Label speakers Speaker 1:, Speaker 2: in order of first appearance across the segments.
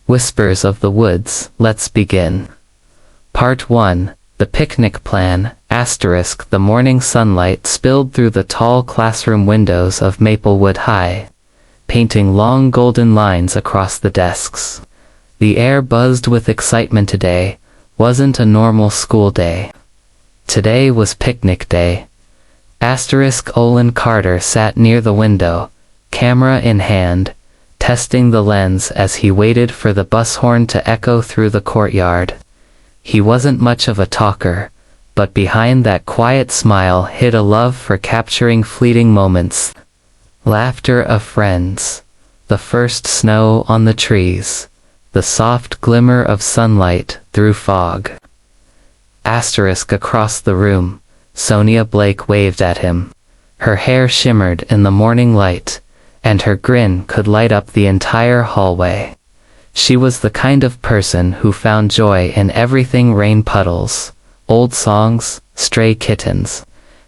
Speaker 1: Whispers of the Woods, let's begin. Part 1, The Picnic Plan, *. The morning sunlight spilled through the tall classroom windows of Maplewood High, painting long golden lines across the desks. The air buzzed with excitement. Today wasn't a normal school day. Today was picnic day. Olin Carter sat near the window, camera in hand, testing the lens as he waited for the bus horn to echo through the courtyard. He wasn't much of a talker, but behind that quiet smile hid a love for capturing fleeting moments. Laughter of friends, the first snow on the trees, the soft glimmer of sunlight through fog. Across the room, Sonia Blake waved at him. Her hair shimmered in the morning light, and her grin could light up the entire hallway. She was the kind of person who found joy in everything: rain puddles, old songs, stray kittens.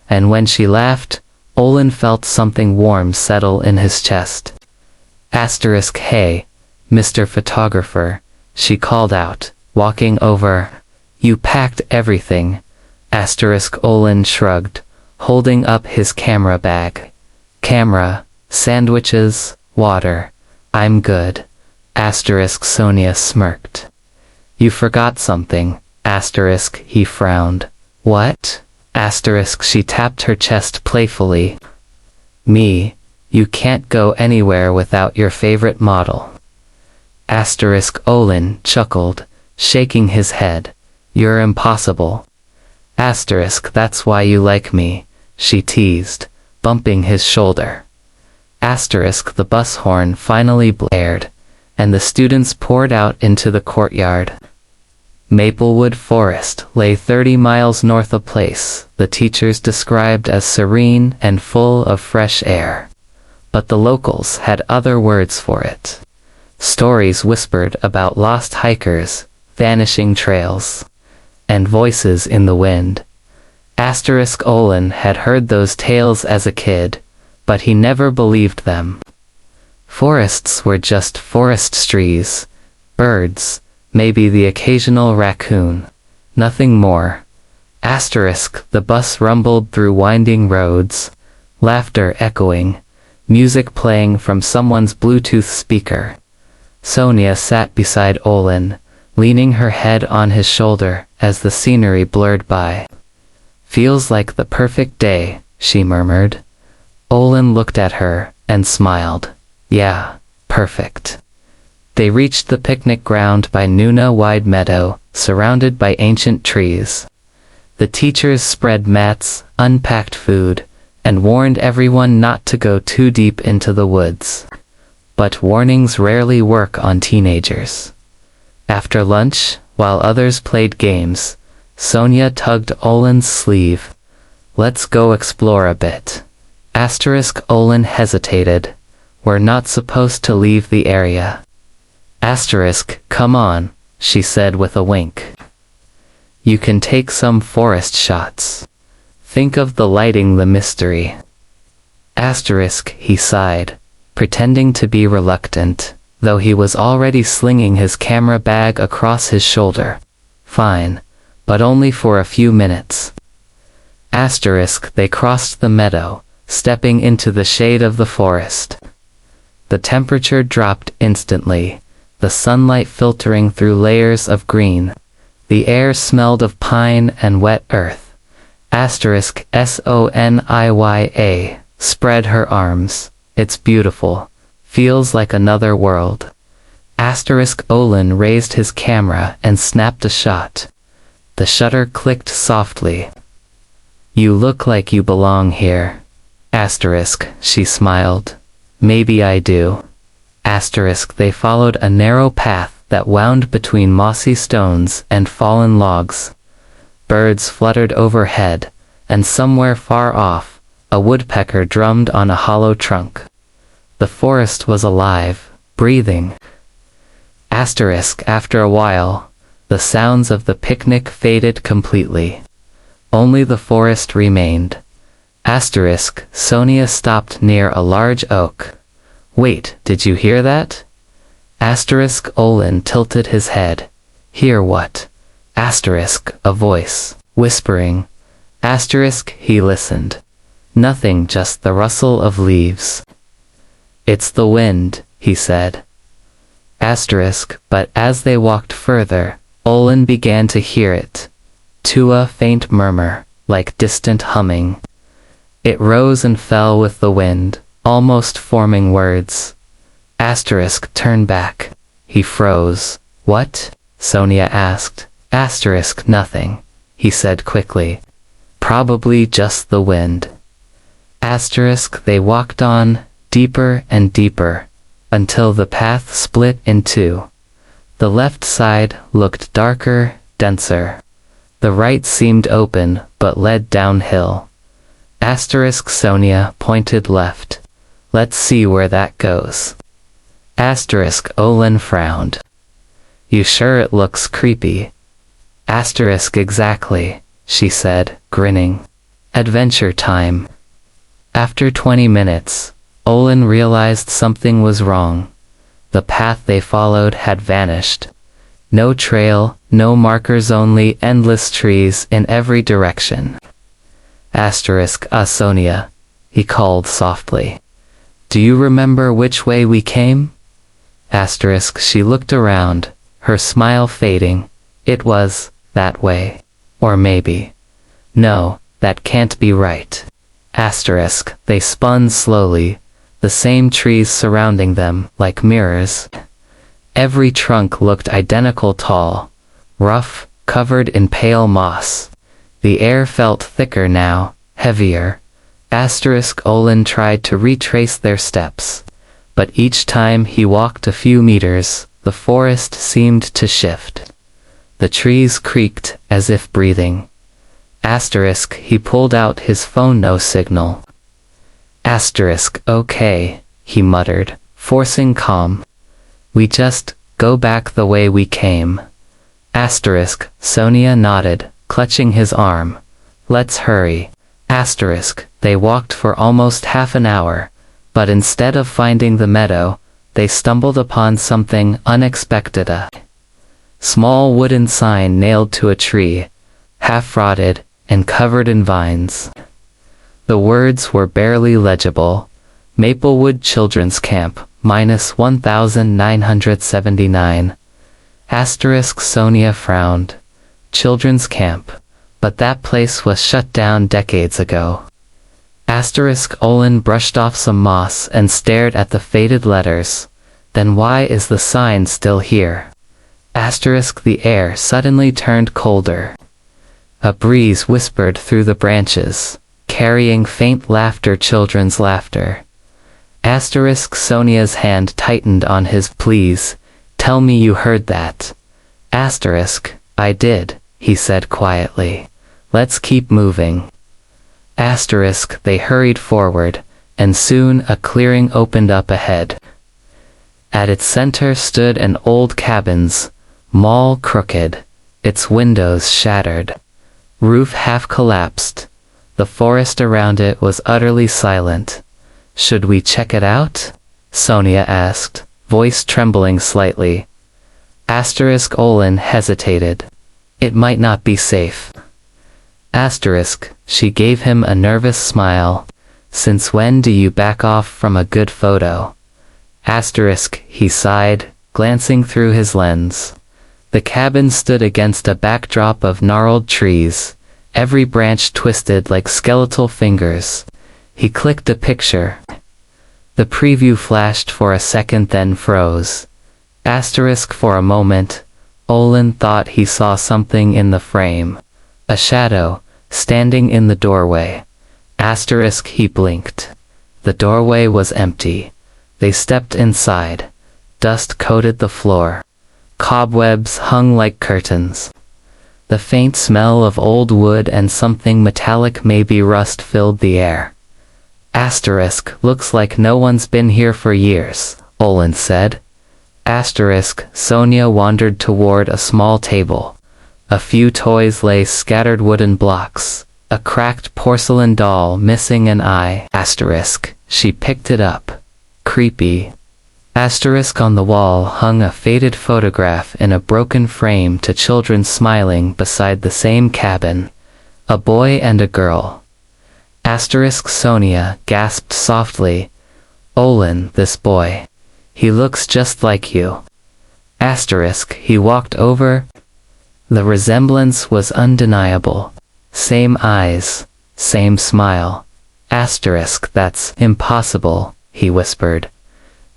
Speaker 1: And when she laughed, Olin felt something warm settle in his chest. Hey, Mr. Photographer, she called out, walking over. You packed everything. Olin shrugged, holding up his camera bag. Camera, sandwiches, water. I'm good. Sonia smirked. You forgot something. He frowned. What? She tapped her chest playfully. Me. You can't go anywhere without your favorite model. Olin chuckled, shaking his head. You're impossible. That's why you like me, she teased, bumping his shoulder. The bus horn finally blared, and the students poured out into the courtyard. Maplewood Forest lay 30 miles north of Place, the teachers described as serene and full of fresh air. But the locals had other words for it. Stories whispered about lost hikers, vanishing trails, and voices in the wind. Olin had heard those tales as a kid, but he never believed them. Forests were just forest trees, birds, maybe the occasional raccoon, nothing more. The bus rumbled through winding roads, laughter echoing, music playing from someone's Bluetooth speaker. Sonia sat beside Olin, leaning her head on his shoulder as the scenery blurred by. Feels like the perfect day, she murmured. Olin looked at her and smiled. Yeah, perfect. They reached the picnic ground by Nuna Wide Meadow, surrounded by ancient trees. The teachers spread mats, unpacked food, and warned everyone not to go too deep into the woods. But warnings rarely work on teenagers. After lunch, while others played games, Sonia tugged Olin's sleeve. Let's go explore a bit. Olin hesitated. We're not supposed to leave the area. Come on, she said with a wink. You can take some forest shots. Think of the lighting, the mystery. He sighed, pretending to be reluctant, though he was already slinging his camera bag across his shoulder. Fine, but only for a few minutes. They crossed the meadow, stepping into the shade of the forest. The temperature dropped instantly, the sunlight filtering through layers of green. The air smelled of pine and wet earth. Sonia spread her arms. It's beautiful. Feels like another world. Olin raised his camera and snapped a shot. The shutter clicked softly. You look like you belong here. She smiled. Maybe I do. They followed a narrow path that wound between mossy stones and fallen logs. Birds fluttered overhead, and somewhere far off, a woodpecker drummed on a hollow trunk. The forest was alive, breathing. After a while, the sounds of the picnic faded completely. Only the forest remained. Sonia stopped near a large oak. Wait, did you hear that? Asterisk Olin tilted his head. Hear what? Asterisk, a voice, whispering. Asterisk, he listened. Nothing, just the rustle of leaves. It's the wind, he said. Asterisk, but as they walked further, Olin began to hear it. To a faint murmur, like distant humming. It rose and fell with the wind, almost forming words. Asterisk turned back. He froze. What? Sonia asked. Asterisk nothing, he said quickly. Probably just the wind. Asterisk they walked on, deeper and deeper, until the path split in two. The left side looked darker, denser. The right seemed open, but led downhill. Asterisk Sonia pointed left. Let's see where that goes. Asterisk Olin frowned. You sure it looks creepy? Asterisk exactly, she said, grinning. Adventure time. After 20 minutes, Olin realized something was wrong. The path they followed had vanished. No trail, no markers, only endless trees in every direction. Asterisk Sonia, he called softly. Do you remember which way we came? Asterisk she looked around, her smile fading. It was that way. Or maybe. No, that can't be right. Asterisk they spun slowly, the same trees surrounding them like mirrors. Every trunk looked identical tall, rough, covered in pale moss. The air felt thicker now, heavier. Asterisk Olin tried to retrace their steps, but each time he walked a few meters, the forest seemed to shift. The trees creaked as if breathing. Asterisk he pulled out his phone, no signal. Asterisk okay, he muttered, forcing calm. We just go back the way we came. Asterisk Sonia nodded, clutching his arm. Let's hurry. Asterisk they walked for almost half an hour, but instead of finding the meadow, they stumbled upon something unexpected. A small wooden sign nailed to a tree, half rotted and covered in vines. The words were barely legible. Maplewood Children's Camp, -1979. Asterisk Sonia frowned. Children's Camp. But that place was shut down decades ago. Asterisk Olin brushed off some moss and stared at the faded letters. Then why is the sign still here? Asterisk the air suddenly turned colder. A breeze whispered through the branches, carrying faint laughter, children's laughter. Asterisk Sonia's hand tightened on his. Please, tell me you heard that. Asterisk, I did, he said quietly. Let's keep moving. Asterisk they hurried forward, and soon a clearing opened up ahead. At its center stood an old cabin's maul crooked, its windows shattered, roof half collapsed. The forest around it was utterly silent. Should we check it out? Sonia asked, voice trembling slightly. Asterisk Olin hesitated. It might not be safe. Asterisk, she gave him a nervous smile. Since when do you back off from a good photo? Asterisk, he sighed, glancing through his lens. The cabin stood against a backdrop of gnarled trees, every branch twisted like skeletal fingers. He clicked a picture. The preview flashed for a second, then froze. Asterisk for a moment, Olin thought he saw something in the frame. A shadow, standing in the doorway. Asterisk he blinked. The doorway was empty. They stepped inside. Dust coated the floor. Cobwebs hung like curtains. The faint smell of old wood and something metallic, maybe rust, filled the air. Asterisk looks like no one's been here for years, Olin said. Asterisk Sonia wandered toward a small table. A few toys lay scattered, wooden blocks. A cracked porcelain doll missing an eye. Asterisk she picked it up. Creepy. Asterisk on the wall hung a faded photograph in a broken frame to children smiling beside the same cabin. A boy and a girl. Asterisk Sonia gasped softly. Olin, this boy. He looks just like you. Asterisk, he walked over. The resemblance was undeniable. Same eyes, same smile. Asterisk, that's impossible, he whispered.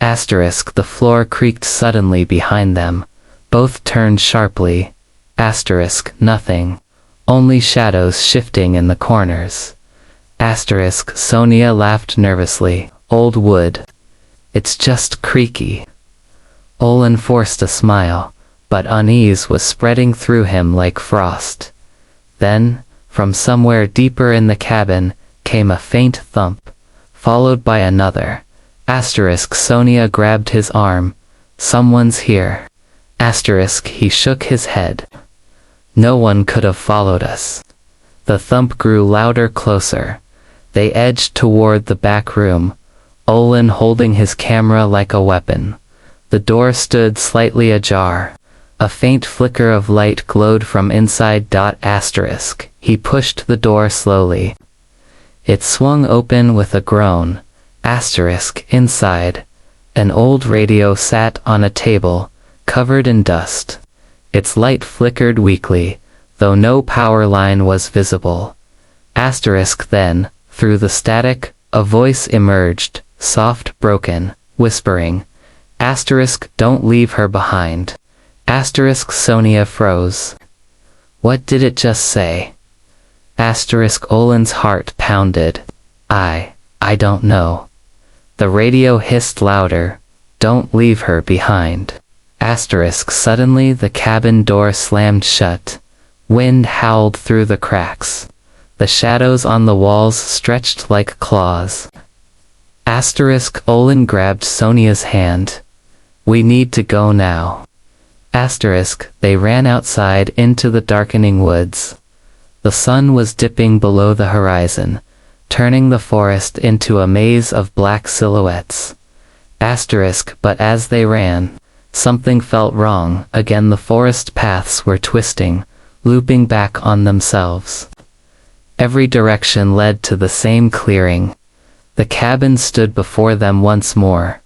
Speaker 1: Asterisk, the floor creaked suddenly behind them. Both turned sharply. Asterisk, nothing. Only shadows shifting in the corners. Asterisk, Sonia laughed nervously. Old wood. It's just creaky. Olin forced a smile, but unease was spreading through him like frost. Then, from somewhere deeper in the cabin, came a faint thump, followed by another. Asterisk, Sonia grabbed his arm. Someone's here. Asterisk, he shook his head. No one could have followed us. The thump grew louder, closer. They edged toward the back room, Olin holding his camera like a weapon. The door stood slightly ajar. A faint flicker of light glowed from inside. Asterisk, he pushed the door slowly. It swung open with a groan. Asterisk, inside. An old radio sat on a table, covered in dust. Its light flickered weakly, though no power line was visible. Asterisk, then, through the static, a voice emerged, soft, broken, whispering. Asterisk, don't leave her behind. Asterisk, Sonia froze. What did it just say? Asterisk, Olin's heart pounded. I don't know. The radio hissed louder. Don't leave her behind. Asterisk, suddenly the cabin door slammed shut. Wind howled through the cracks. The shadows on the walls stretched like claws. Asterisk, Olin grabbed Sonia's hand. We need to go now. Asterisk, they ran outside into the darkening woods. The sun was dipping below the horizon, turning the forest into a maze of black silhouettes. Asterisk, but as they ran, something felt wrong. Again the forest paths were twisting, looping back on themselves. Every direction led to the same clearing. The cabin stood before them once more.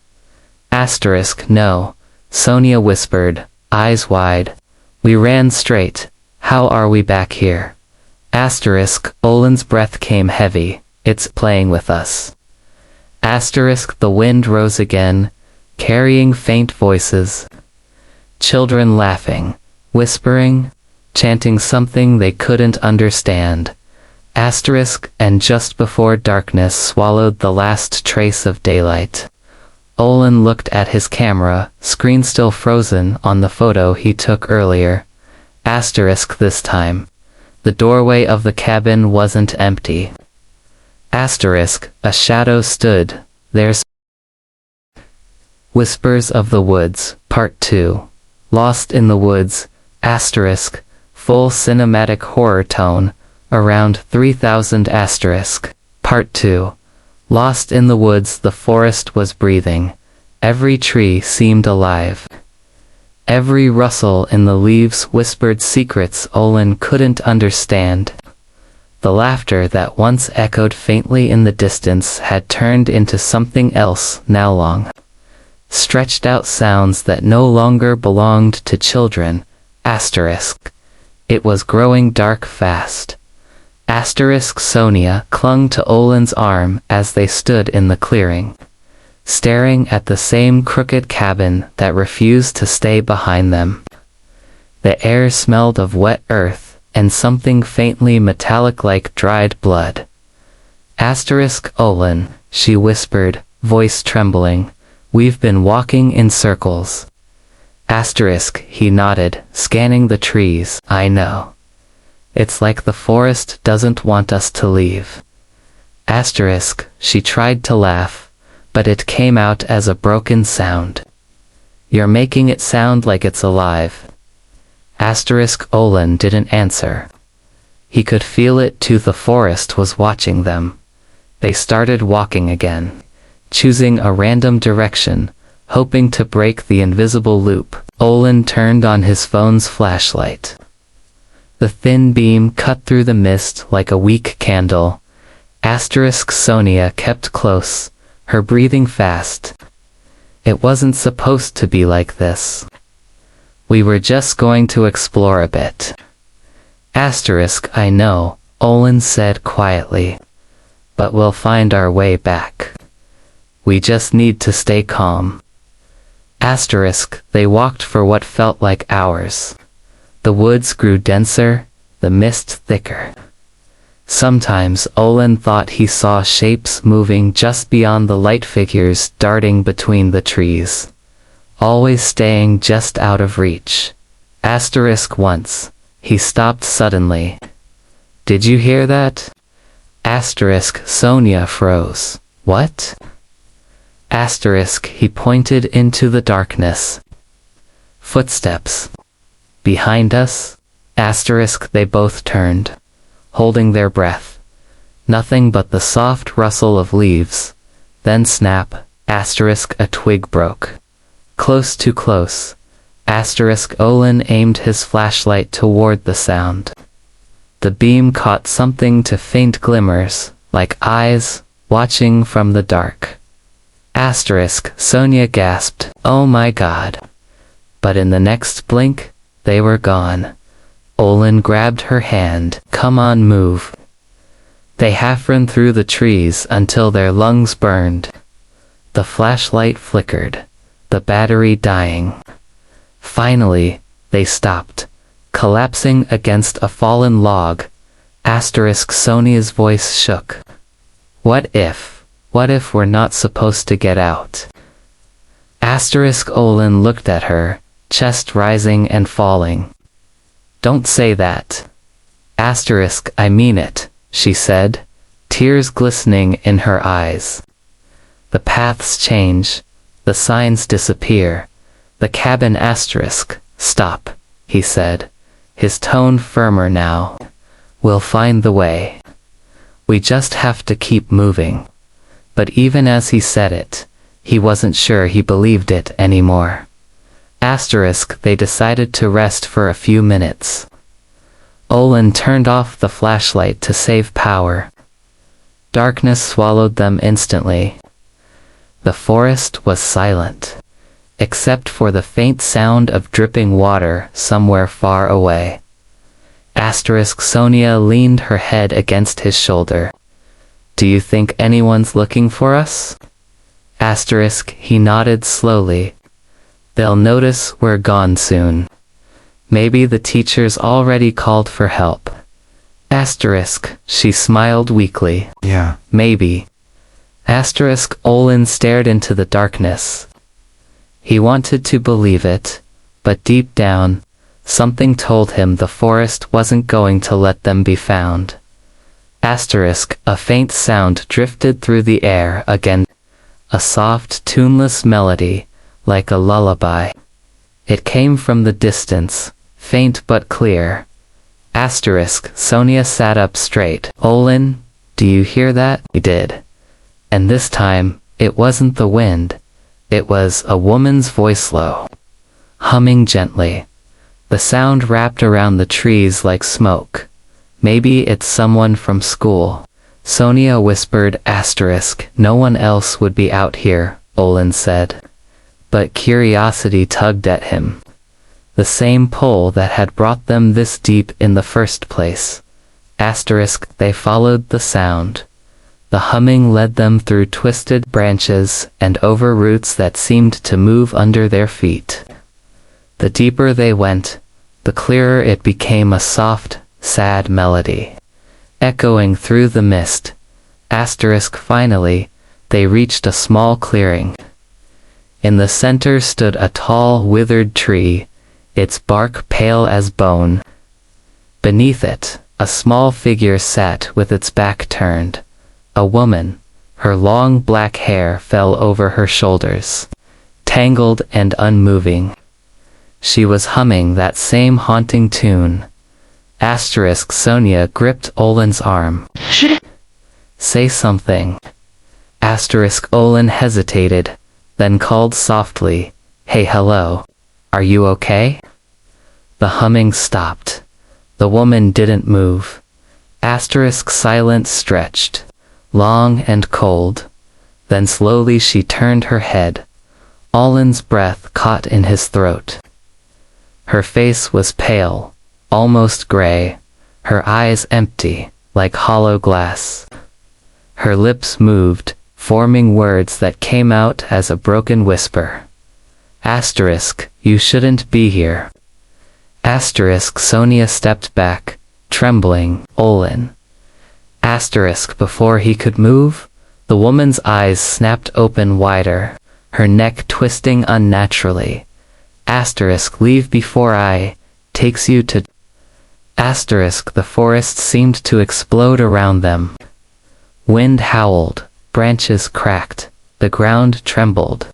Speaker 1: Asterisk, no, Sonia whispered, eyes wide. We ran straight. How are we back here? Asterisk, Olin's breath came heavy. It's playing with us. Asterisk, the wind rose again, carrying faint voices. Children laughing, whispering, chanting something they couldn't understand. Asterisk, and just before darkness swallowed the last trace of daylight. Olin looked at his camera, screen still frozen on the photo he took earlier. Asterisk, this time. The doorway of the cabin wasn't empty. Asterisk, a shadow stood. There's Whispers of the Woods, Part 2. Lost in the Woods, asterisk, full cinematic horror tone, around 3000 asterisk. Part 2. Lost in the woods, the forest was breathing. Every tree seemed alive. Every rustle in the leaves whispered secrets Olin couldn't understand. The laughter that once echoed faintly in the distance had turned into something else now, long, stretched out sounds that no longer belonged to children. Asterisk. It was growing dark fast. Asterisk, Sonia clung to Olin's arm as they stood in the clearing, staring at the same crooked cabin that refused to stay behind them. The air smelled of wet earth and something faintly metallic like dried blood. Asterisk, Olin, she whispered, voice trembling, we've been walking in circles. Asterisk, he nodded, scanning the trees. I know. It's like the forest doesn't want us to leave. Asterisk, she tried to laugh, but it came out as a broken sound. You're making it sound like it's alive. Asterisk, Olin didn't answer. He could feel it too, the forest was watching them. They started walking again, choosing a random direction, hoping to break the invisible loop. Olin turned on his phone's flashlight. The thin beam cut through the mist like a weak candle. Sonia kept close, her breathing fast. It wasn't supposed to be like this. We were just going to explore a bit. I know, Olin said quietly. But we'll find our way back. We just need to stay calm. They walked for what felt like hours. The woods grew denser, the mist thicker. Sometimes Olin thought he saw shapes moving just beyond the light, figures darting between the trees, always staying just out of reach. Once, he stopped suddenly. Did you hear that? Sonia froze. What? He pointed into the darkness. Footsteps. Behind us? They both turned, holding their breath. Nothing but the soft rustle of leaves. Then snap, a twig broke. Close too close. Olin aimed his flashlight toward the sound. The beam caught something to faint glimmers, like eyes, watching from the dark. Sonia gasped, "Oh my God." But in the next blink, they were gone. Olin grabbed her hand. "Come on, move." They half-ran through the trees until their lungs burned. The flashlight flickered, the battery dying. Finally, they stopped, collapsing against a fallen log. Sonia's voice shook. What if we're not supposed to get out? Olin looked at her, chest rising and falling. Don't say that. I mean it, she said, tears glistening in her eyes. The paths change, the signs disappear. The cabin stop, he said, his tone firmer now. We'll find the way. We just have to keep moving. But even as he said it, he wasn't sure he believed it anymore. They decided to rest for a few minutes. Olin turned off the flashlight to save power. Darkness swallowed them instantly. The forest was silent, except for the faint sound of dripping water somewhere far away. Sonia leaned her head against his shoulder. Do you think anyone's looking for us? He nodded slowly. They'll notice we're gone soon. Maybe the teachers already called for help. She smiled weakly.
Speaker 2: Yeah.
Speaker 1: Maybe. Olin stared into the darkness. He wanted to believe it, but deep down, something told him the forest wasn't going to let them be found. A faint sound drifted through the air again. A soft, tuneless melody, like a lullaby. It came from the distance, faint but clear. Sonia sat up straight. Olin, do you hear that? He did. And this time, it wasn't the wind. It was a woman's voice, low, humming gently. The sound wrapped around the trees like smoke. Maybe it's someone from school. Sonia whispered. No one else would be out here, Olin said. But curiosity tugged at him. The same pull that had brought them this deep in the first place. They followed the sound. The humming led them through twisted branches and over roots that seemed to move under their feet. The deeper they went, the clearer it became, a soft, sad melody, echoing through the mist. Finally, they reached a small clearing. In the center stood a tall, withered tree, its bark pale as bone. Beneath it, a small figure sat with its back turned. A woman. Her long black hair fell over her shoulders, tangled and unmoving. She was humming that same haunting tune. Sonia gripped Olin's arm. Say something. Olin hesitated, then called softly, "Hey, hello. Are you okay?" The humming stopped. The woman didn't move. Silence stretched, long and cold. Then slowly she turned her head. Olin's breath caught in his throat. Her face was pale, almost gray, her eyes empty, like hollow glass. Her lips moved, forming words that came out as a broken whisper. You shouldn't be here. Sonia stepped back, trembling. Olin. Before he could move, the woman's eyes snapped open wider, her neck twisting unnaturally. Leave before I takes you to. The forest seemed to explode around them. Wind howled, branches cracked, the ground trembled.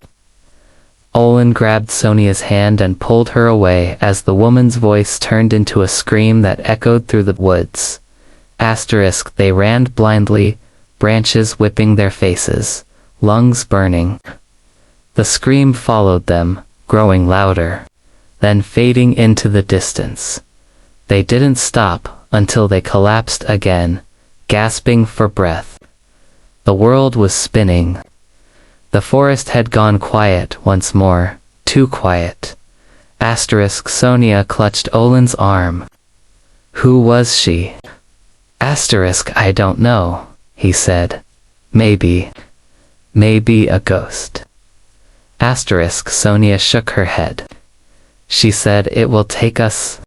Speaker 1: Olin grabbed Sonia's hand and pulled her away as the woman's voice turned into a scream that echoed through the woods. They ran blindly, branches whipping their faces, lungs burning. The scream followed them, growing louder, then fading into the distance. They didn't stop until they collapsed again, gasping for breath. The world was spinning. The forest had gone quiet once more, too quiet. Sonia clutched Olin's arm. Who was she? I don't know, he said. Maybe a ghost. Sonia shook her head. She said it will take us.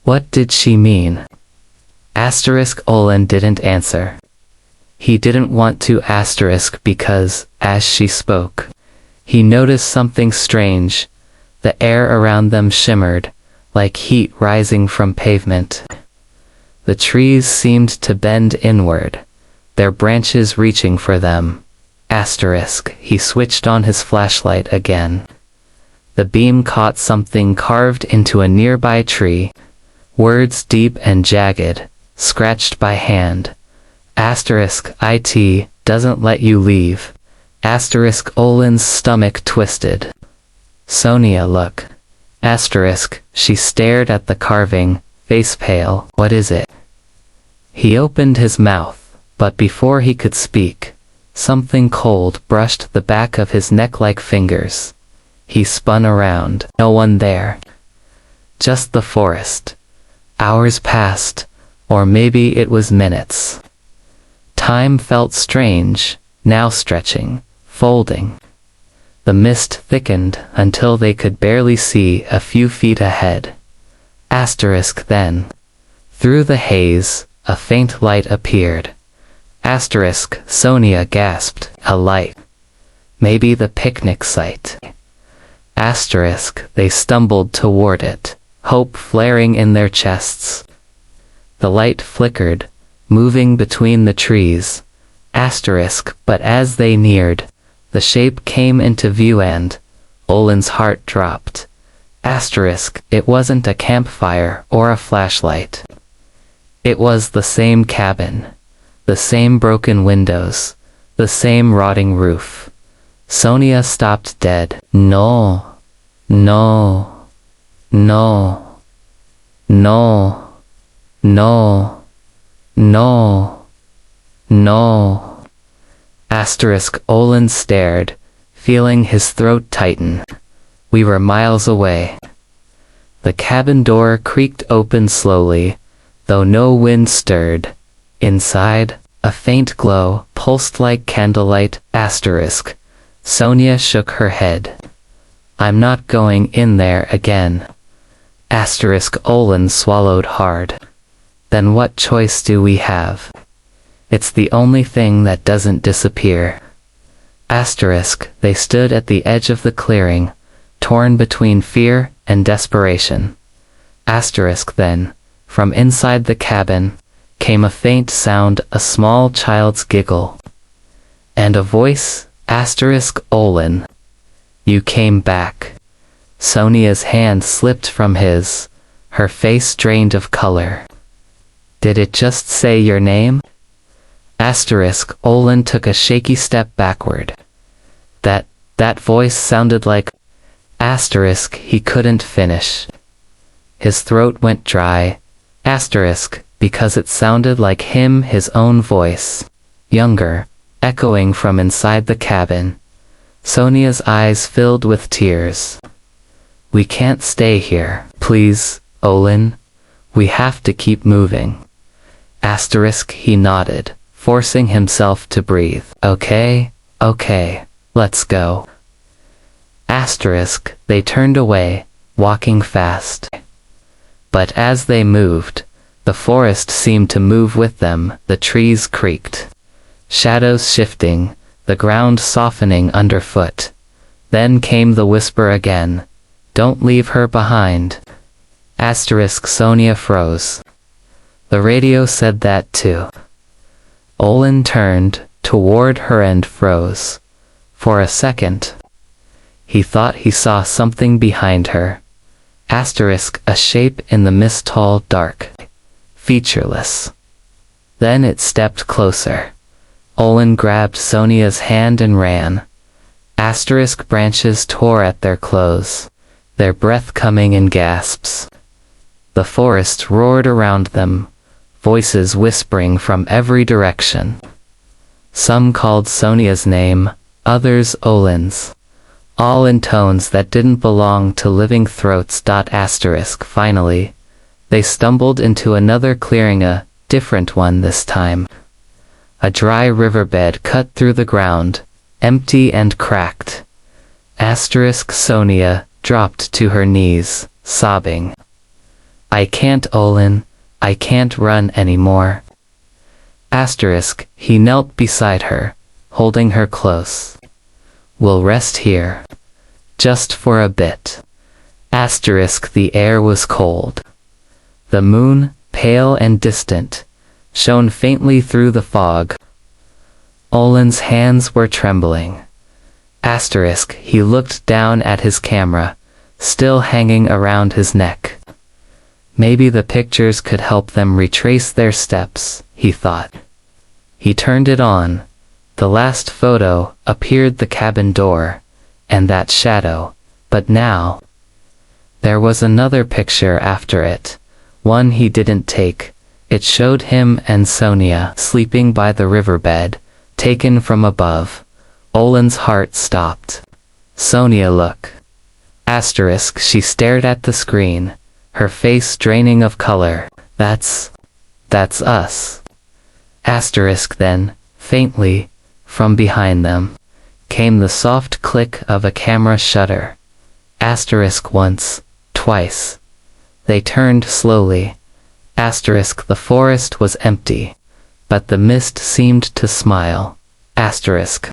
Speaker 1: What did she mean? Olin didn't answer. He didn't want to because, as she spoke, he noticed something strange. The air around them shimmered, like heat rising from pavement. The trees seemed to bend inward, their branches reaching for them. He switched on his flashlight again. The beam caught something carved into a nearby tree. Words deep and jagged, scratched by hand. It doesn't let you leave. Olin's stomach twisted. Sonia, look. She stared at the carving, face pale. What is it? He opened his mouth, but before he could speak, something cold brushed the back of his neck like fingers. He spun around. No one there. Just the forest. Hours passed, or maybe it was minutes. Time felt strange, now stretching, folding. The mist thickened until they could barely see a few feet ahead. Then, through the haze, a faint light appeared. Sonia gasped, a light. Maybe the picnic site. They stumbled toward it, hope flaring in their chests. The light flickered, moving between the trees. But as they neared, the shape came into view and Olin's heart dropped. It wasn't a campfire or a flashlight. It was the same cabin, the same broken windows, the same rotting roof. Sonia stopped dead. No, no, no, no, no, no, no. Olin stared, feeling his throat tighten. We were miles away. The cabin door creaked open slowly, though no wind stirred. Inside, a faint glow pulsed like candlelight. Sonia shook her head. I'm not going in there again. Olin swallowed hard. Then what choice do we have? It's the only thing that doesn't disappear. They stood at the edge of the clearing, torn between fear and desperation. Then, from inside the cabin, came a faint sound, a small child's giggle. And a voice, Olin. You came back. Sonia's hand slipped from his, her face drained of color. Did it just say your name? Olin took a shaky step backward. That voice sounded like asterisk. He couldn't finish. His throat went dry. Asterisk, because it sounded like him, his own voice. Younger, echoing from inside the cabin. Sonia's eyes filled with tears. We can't stay here. Please, Olin. We have to keep moving. Asterisk, he nodded, forcing himself to breathe. Okay, let's go. Asterisk, they turned away, walking fast. But as they moved, the forest seemed to move with them. The trees creaked. Shadows shifting, the ground softening underfoot. Then came the whisper again. Don't leave her behind. Asterisk, Sonia froze. The radio said that too. Olin turned toward her and froze. For a second, he thought he saw something behind her. Asterisk, a shape in the mist, tall, dark, featureless. Then it stepped closer. Olin grabbed Sonia's hand and ran. Asterisk, branches tore at their clothes, their breath coming in gasps. The forest roared around them, voices whispering from every direction. Some called Sonia's name, others Olin's, all in tones that didn't belong to living throats. Asterisk, finally, they stumbled into another clearing, a different one this time. A dry riverbed cut through the ground, empty and cracked. Asterisk, Sonia dropped to her knees, sobbing. I can't, Olin. I can't run anymore. Asterisk, he knelt beside her, holding her close. We'll rest here. Just for a bit. Asterisk, the air was cold. The moon, pale and distant, shone faintly through the fog. Olin's hands were trembling. Asterisk, he looked down at his camera, still hanging around his neck. Maybe the pictures could help them retrace their steps, he thought. He turned it on. The last photo appeared, the cabin door, and that shadow, but now there was another picture after it, one he didn't take. It showed him and Sonia sleeping by the riverbed, taken from above. Olin's heart stopped. Sonia, look. Asterisk, she stared at the screen, her face draining of color. That's us. Asterisk, then, faintly, from behind them, came the soft click of a camera shutter. Asterisk, once, twice. They turned slowly. Asterisk, the forest was empty, but the mist seemed to smile. Asterisk.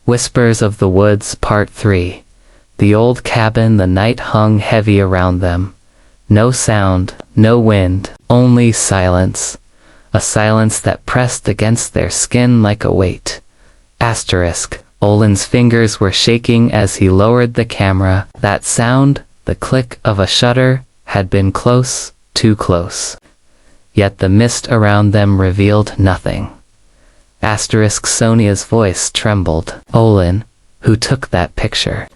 Speaker 1: Whispers of the Woods, Part 3. The old cabin, the night hung heavy around them. No sound, no wind, only silence. A silence that pressed against their skin like a weight. Asterisk. Olin's fingers were shaking as he lowered the camera. That sound, the click of a shutter, had been close, too close. Yet the mist around them revealed nothing. Asterisk, Sonia's voice trembled. Olin, who took that picture?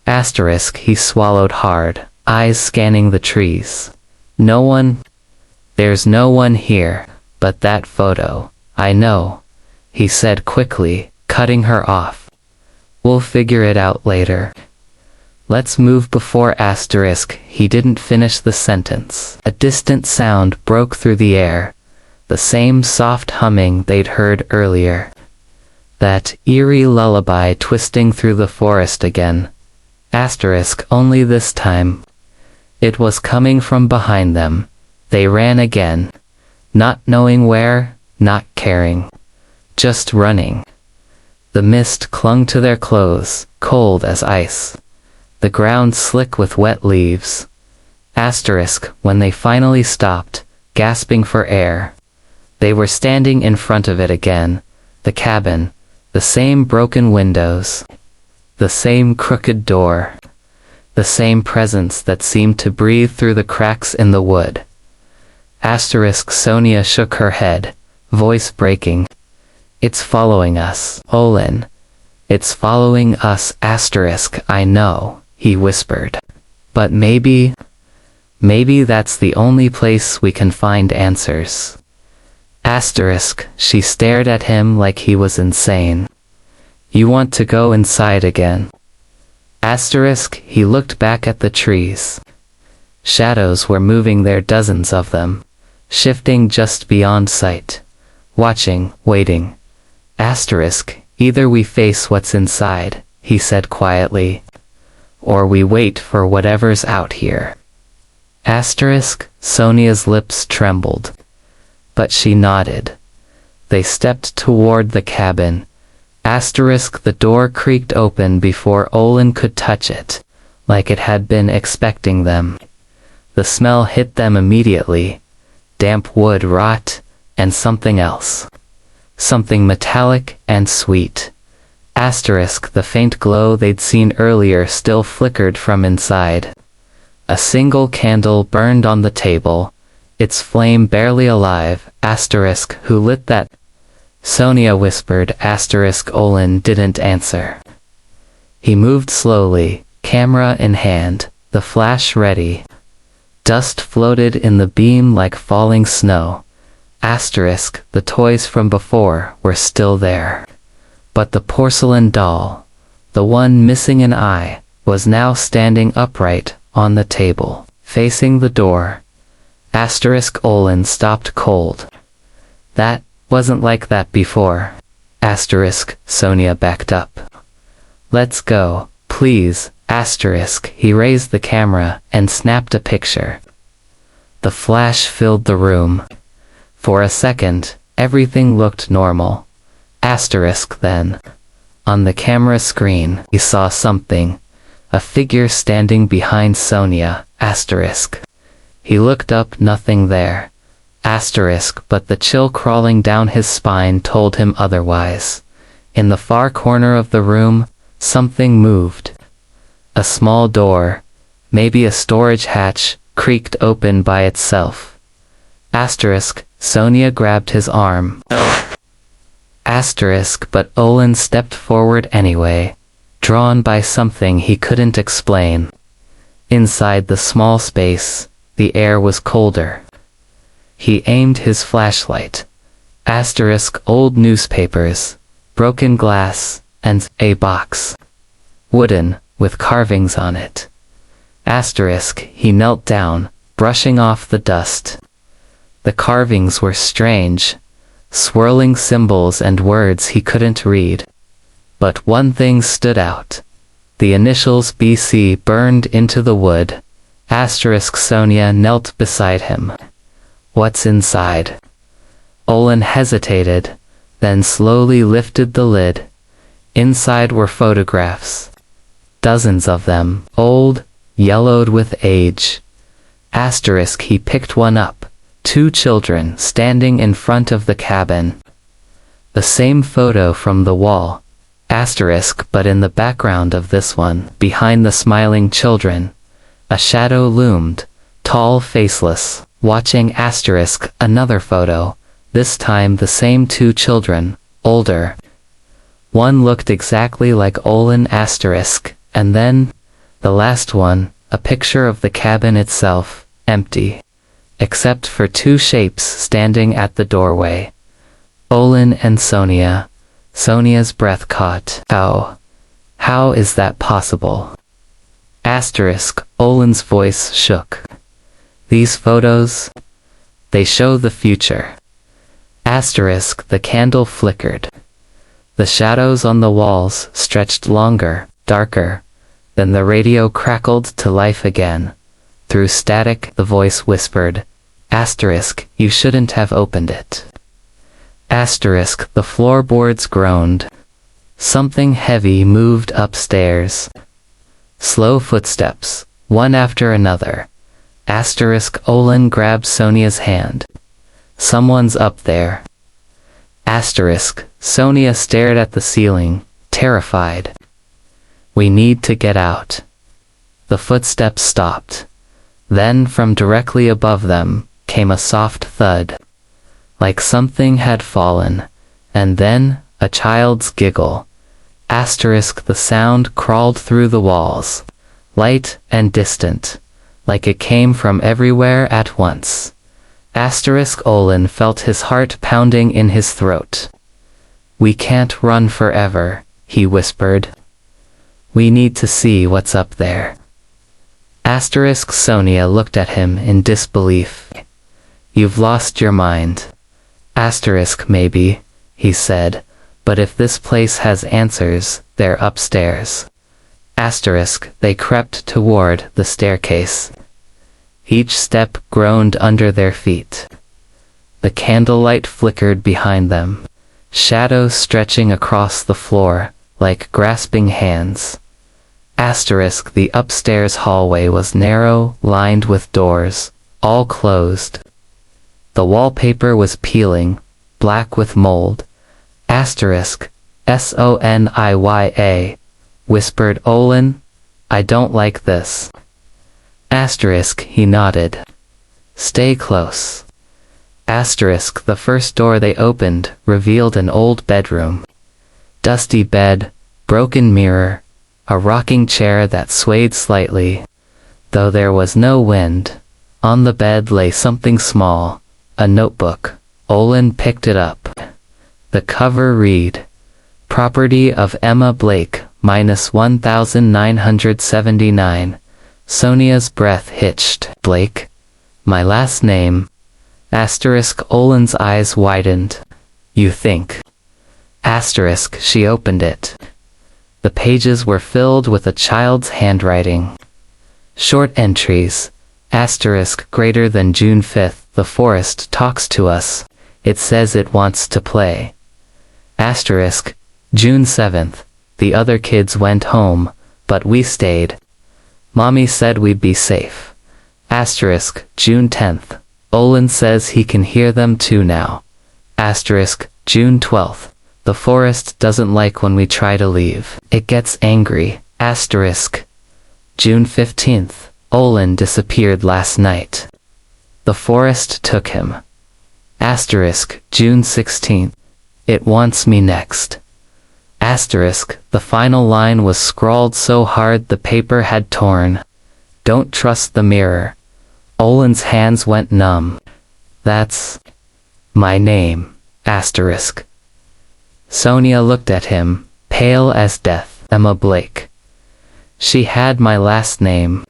Speaker 1: Asterisk, he swallowed hard, eyes scanning the trees. No one? There's no one here, but that photo. I know, he said quickly, cutting her off. We'll figure it out later. Let's move before asterisk. He didn't finish the sentence. A distant sound broke through the air, the same soft humming they'd heard earlier. That eerie lullaby twisting through the forest again. Asterisk, only this time. It was coming from behind them. They ran again, not knowing where, not caring, just running. The mist clung to their clothes, cold as ice. The ground slick with wet leaves. Asterisk, when they finally stopped, gasping for air. They were standing in front of it again, the cabin, the same broken windows, the same crooked door, the same presence that seemed to breathe through the cracks in the wood. Asterisk, Sonia shook her head, voice breaking. It's following us, Olin. It's following us, asterisk, I know, he whispered. But maybe that's the only place we can find answers. Asterisk, she stared at him like he was insane. You want to go inside again? Asterisk, he looked back at the trees. Shadows were moving there, dozens of them, shifting just beyond sight. Watching, waiting. Asterisk, either we face what's inside, he said quietly, or we wait for whatever's out here. Asterisk, Sonia's lips trembled. But she nodded. They stepped toward the cabin. Asterisk, the door creaked open before Olin could touch it, like it had been expecting them. The smell hit them immediately. Damp wood, rot, and something else. Something metallic and sweet. Asterisk, the faint glow they'd seen earlier still flickered from inside. A single candle burned on the table, its flame barely alive. Asterisk, who lit that? Sonia whispered. Asterisk, Olin didn't answer. He moved slowly, camera in hand, the flash ready. Dust floated in the beam like falling snow. Asterisk, the toys from before were still there. But the porcelain doll, the one missing an eye, was now standing upright on the table, facing the door. Asterisk, Olin stopped cold. That wasn't like that before. Asterisk, Sonia backed up. Let's go, please. Asterisk, he raised the camera and snapped a picture. The flash filled the room. For a second, everything looked normal. Asterisk, then. On the camera screen, he saw something. A figure standing behind Sonia. Asterisk. He looked up, nothing there. Asterisk, but the chill crawling down his spine told him otherwise. In the far corner of the room, something moved. A small door, maybe a storage hatch, creaked open by itself. Asterisk, Sonia grabbed his arm. Asterisk, but Olin stepped forward anyway, drawn by something he couldn't explain. Inside the small space, the air was colder. He aimed his flashlight. Asterisk, old newspapers, broken glass, and a box. Wooden, with carvings on it. Asterisk, he knelt down, brushing off the dust. The carvings were strange, swirling symbols and words he couldn't read. But one thing stood out. The initials BC burned into the wood. Asterisk, Sonia knelt beside him. What's inside? Olin hesitated, then slowly lifted the lid. Inside were photographs. Dozens of them, old, yellowed with age. Asterisk, he picked one up. 2 children standing in front of the cabin. The same photo from the wall. Asterisk, but in the background of this one, behind the smiling children, a shadow loomed, tall, faceless, watching. Asterisk, another photo, this time the same 2 children, older. One looked exactly like Olin. Asterisk, and then, the last one, a picture of the cabin itself, empty. Except for 2 shapes standing at the doorway. Olin and Sonia. Sonia's breath caught. How is that possible? Asterisk, Olin's voice shook. These photos, they show the future. Asterisk, the candle flickered. The shadows on the walls stretched longer, darker. Then the radio crackled to life again. Through static, the voice whispered, Asterisk, you shouldn't have opened it. Asterisk, the floorboards groaned. Something heavy moved upstairs. Slow footsteps, one after another. Asterisk, Olin grabbed Sonia's hand. Someone's up there. Asterisk, Sonia stared at the ceiling, terrified. We need to get out. The footsteps stopped. Then from directly above them came a soft thud. Like something had fallen, And then, a child's giggle. Asterisk the sound crawled through the walls, light and distant, like it came from everywhere at once. Asterisk Olin felt his heart pounding in his throat. We can't run forever, he whispered. We need to see what's up there. Asterisk Sonia looked at him in disbelief. You've lost your mind. Asterisk maybe, he said, but if this place has answers, they're upstairs. Asterisk they crept toward the staircase. Each step groaned under their feet. The candlelight flickered behind them, shadows stretching across the floor like grasping hands. Asterisk the upstairs hallway was narrow, lined with doors, all closed. The wallpaper was peeling, black with mold. Asterisk, Sonia, whispered Olin. I don't like this. Asterisk he nodded. Stay close. Asterisk the first door they opened revealed an old bedroom. Dusty bed, broken mirror, a rocking chair that swayed slightly. Though there was no wind, on the bed lay something small, a notebook. Olin picked it up. The cover read, Property of Emma Blake, -1979. Sonia's breath hitched. Blake? My last name? Asterisk Olin's eyes widened. You think? Asterisk she opened it. The pages were filled with a child's handwriting. Short entries. Asterisk greater than June 5th. The forest talks to us. It says it wants to play. Asterisk June 7th. The other kids went home, but we stayed. Mommy said we'd be safe. Asterisk June 10th. Olin says he can hear them too now. Asterisk June 12th. The forest doesn't like when we try to leave. It gets angry. Asterisk June 15th. Olin disappeared last night. The forest took him. Asterisk June 16th. It wants me next. Asterisk the final line was scrawled so hard the paper had torn. Don't trust the mirror. Olin's hands went numb. That's my name. Asterisk. Sonia looked at him, pale as death. Emma Blake. She had my last name.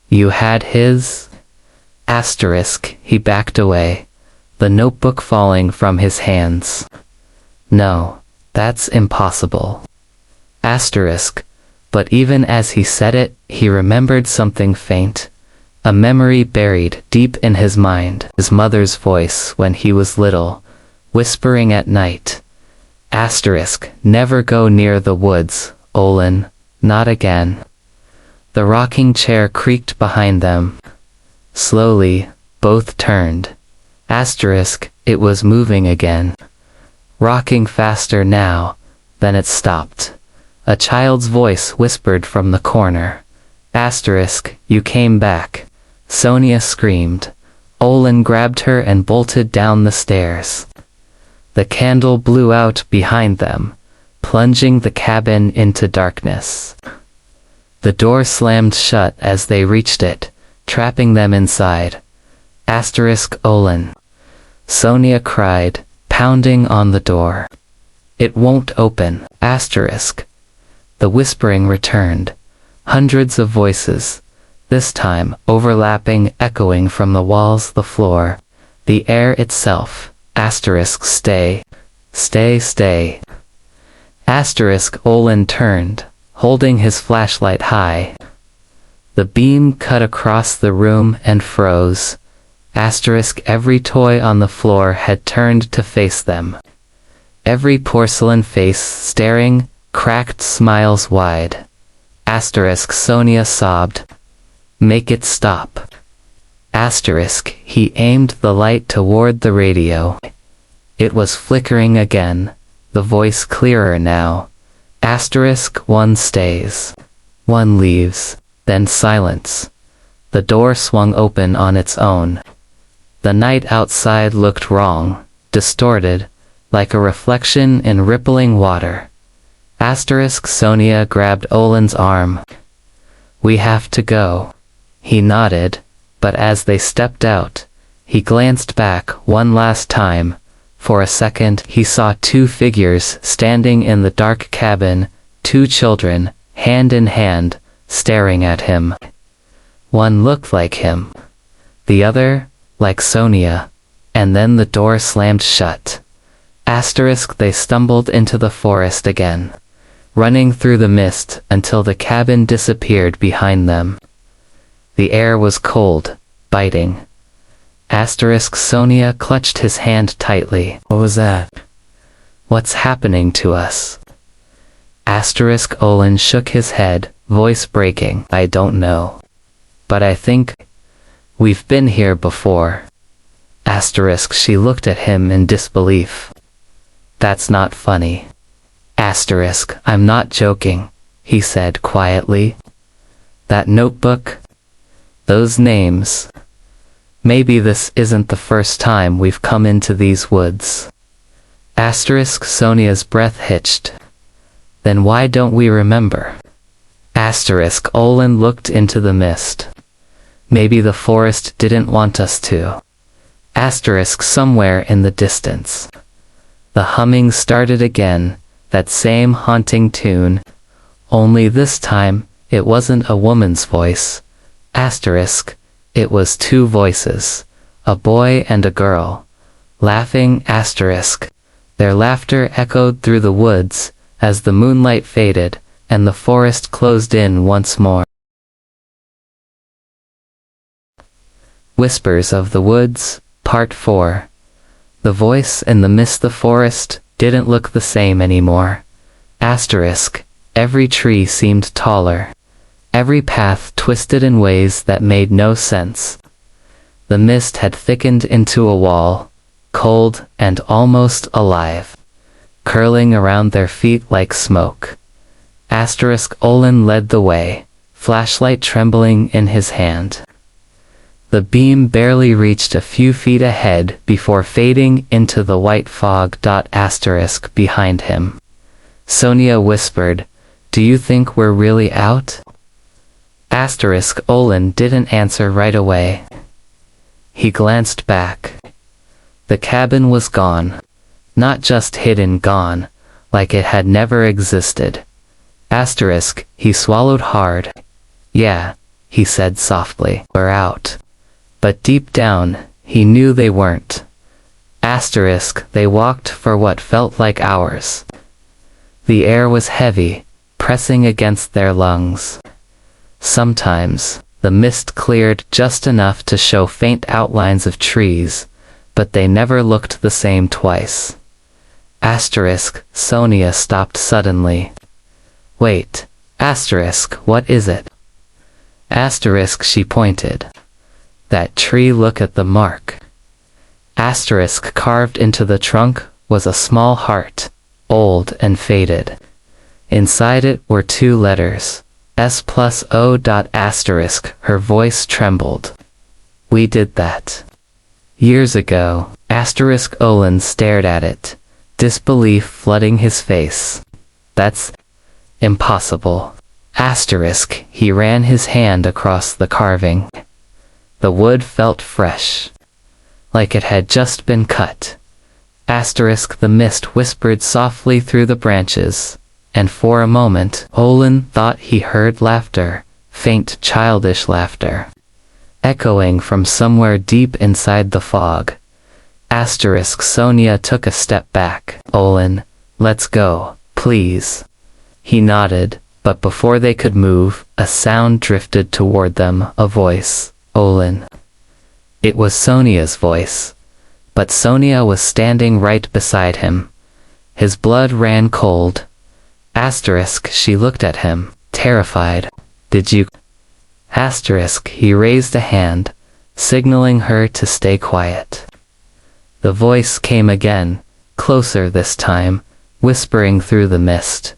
Speaker 1: You had his? Asterisk he backed away, the notebook falling from his hands. No, that's impossible. Asterisk, but even as he said it, he remembered something faint. A memory buried deep in his mind. His mother's voice when he was little, whispering at night. Asterisk, never go near the woods, Olin, not again. The rocking chair creaked behind them. Slowly, both turned. Asterisk, it was moving again. Rocking faster now, then it stopped. A child's voice whispered from the corner. Asterisk, you came back. Sonia screamed. Olin grabbed her and bolted down the stairs. The candle blew out behind them, plunging the cabin into darkness. The door slammed shut as they reached it, trapping them inside. Asterisk Olin. Sonia cried, pounding on the door. It won't open. Asterisk. The whispering returned. Hundreds of voices, this time overlapping, echoing from the walls, the floor, the air itself. Asterisk stay. Stay, stay. Asterisk Olin turned, holding his flashlight high. The beam cut across the room and froze. Asterisk every toy on the floor had turned to face them. Every porcelain face staring, cracked smiles wide. Asterisk Sonia sobbed. Make it stop. Asterisk he aimed the light toward the radio. It was flickering again, the voice clearer now. Asterisk one stays. One leaves, then silence. The door swung open on its own. The night outside looked wrong, distorted, like a reflection in rippling water. Sonia grabbed Olen's arm. We have to go. He nodded, but as they stepped out, he glanced back one last time. For a second he saw two figures standing in the dark cabin, two children, hand in hand, staring at him. One looked like him. The other, like Sonia. And then the door slammed shut. They stumbled into the forest again, running through the mist until the cabin disappeared behind them. The air was cold, biting. Sonia clutched his hand tightly. What was that? What's happening to us? Olen shook his head, voice breaking. I don't know. But I think we've been here before. She looked at him in disbelief. That's not funny. I'm not joking, he said quietly. That notebook? Those names? Maybe this isn't the first time we've come into these woods. Sonia's breath hitched. Then why don't we remember? Olen looked into the mist. Maybe the forest didn't want us to. Somewhere in the distance. The humming started again, that same haunting tune. Only this time, it wasn't a woman's voice. It was two voices, a boy and a girl, laughing. Their laughter echoed through the woods as the moonlight faded and the forest closed in once more. Whispers of the Woods, Part 4. The voice in the mist. The forest didn't look the same anymore. Every tree seemed taller. Every path twisted in ways that made no sense. The mist had thickened into a wall, cold and almost alive, curling around their feet like smoke. Olen led the way, flashlight trembling in his hand. The beam barely reached a few feet ahead before fading into the white fog. Behind him. Sonia whispered, "Do you think we're really out?" Olen didn't answer right away. He glanced back. The cabin was gone. Not just hidden, gone, like it had never existed. He swallowed hard. Yeah, he said softly, we're out. But deep down, he knew they weren't. They walked for what felt like hours. The air was heavy, pressing against their lungs. Sometimes, the mist cleared just enough to show faint outlines of trees, but they never looked the same twice. Sonia stopped suddenly. Wait, what is it? She pointed. That tree, look at the mark. Carved into the trunk was a small heart, old and faded. Inside it were two letters, S+O. Her voice trembled. We did that. Years ago. Olen stared at it, disbelief flooding his face. That's impossible. He ran his hand across the carving. The wood felt fresh, like it had just been cut. The mist whispered softly through the branches, and for a moment Olen thought he heard laughter, faint childish laughter, echoing from somewhere deep inside the fog. Sonia took a step back. Olen, let's go, please. He nodded, but before they could move, a sound drifted toward them, a voice. Olen. It was Sonia's voice. But Sonia was standing right beside him. His blood ran cold. She looked at him, terrified. Did you? He raised a hand, signaling her to stay quiet. The voice came again, closer this time, whispering through the mist.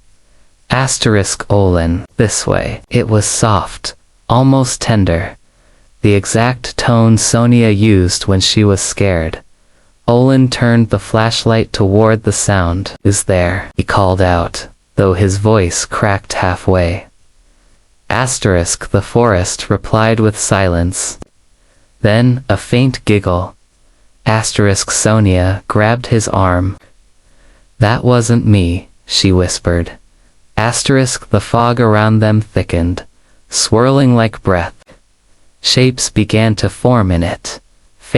Speaker 1: Olen, this way. It was soft, almost tender. The exact tone Sonia used when she was scared. Olin turned the flashlight toward the sound. "Is there?" he called out, though his voice cracked halfway. Asterisk the forest replied with silence. Then, a faint giggle. Asterisk Sonia grabbed his arm. "That wasn't me," she whispered. Asterisk the fog around them thickened, swirling like breath. Shapes began to form in it.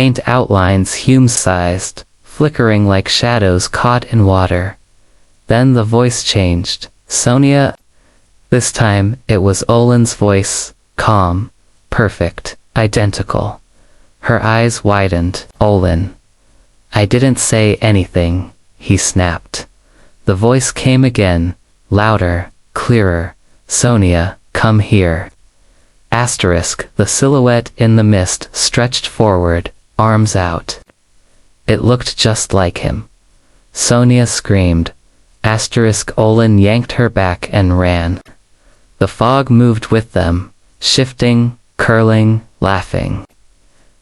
Speaker 1: Faint outlines human-sized, flickering like shadows caught in water. Then the voice changed. "Sonia." This time, it was Olin's voice, calm, perfect, identical. Her eyes widened. "Olin." "I didn't say anything," he snapped. The voice came again, louder, clearer. "Sonia, come here." Asterisk, the silhouette in the mist stretched forward, arms out. It looked just like him. Sonia screamed. Asterisk Olin yanked her back and ran. The fog moved with them, shifting, curling, laughing.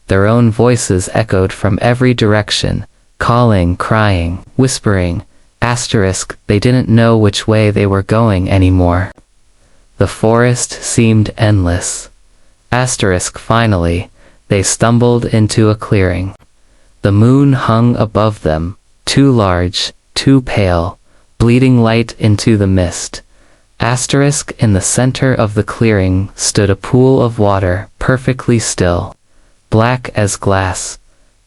Speaker 1: Their own voices echoed from every direction, calling, crying, whispering. Asterisk, they didn't know which way they were going anymore. The forest seemed endless. Asterisk finally, they stumbled into a clearing. The moon hung above them, too large, too pale, bleeding light into the mist. Asterisk in the center of the clearing stood a pool of water, perfectly still, black as glass.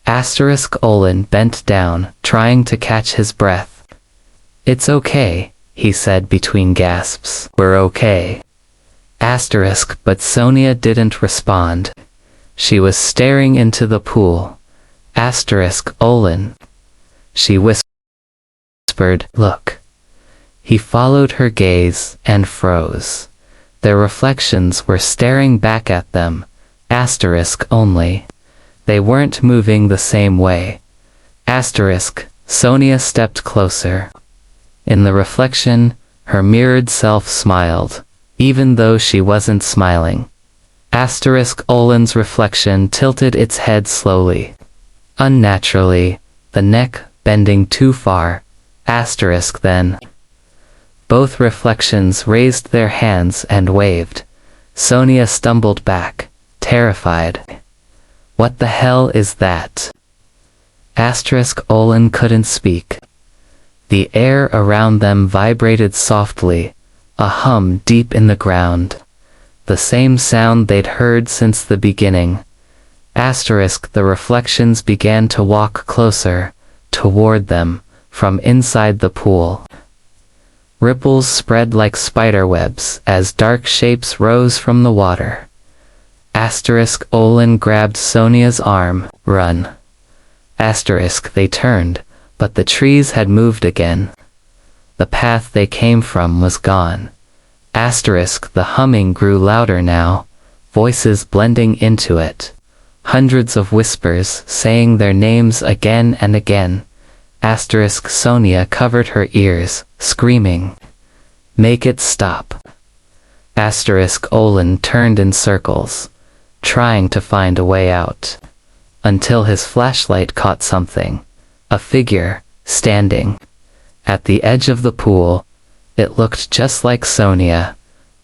Speaker 1: Asterisk Olin bent down, trying to catch his breath. "It's okay," he said between gasps. "We're okay." Asterisk, but Sonia didn't respond. She was staring into the pool. Asterisk Olin. She whispered, "Look." He followed her gaze and froze. Their reflections were staring back at them. Asterisk only. They weren't moving the same way. Asterisk, Sonia stepped closer. In the reflection, her mirrored self smiled, even though she wasn't smiling. Asterisk Olin's reflection tilted its head slowly. Unnaturally, the neck bending too far. Asterisk then. Both reflections raised their hands and waved. Sonia stumbled back, terrified. "What the hell is that?" Asterisk Olin couldn't speak. The air around them vibrated softly, a hum deep in the ground. The same sound they'd heard since the beginning. Asterisk the reflections began to walk closer, toward them, from inside the pool. Ripples spread like spiderwebs as dark shapes rose from the water. Asterisk Olin grabbed Sonia's arm. "Run." Asterisk they turned, but the trees had moved again. The path they came from was gone. Asterisk the humming grew louder now, voices blending into it. Hundreds of whispers saying their names again and again. Asterisk Sonia covered her ears, screaming, "Make it stop." Asterisk Olin turned in circles, trying to find a way out, until his flashlight caught something. A figure, standing. At the edge of the pool, it looked just like Sonia,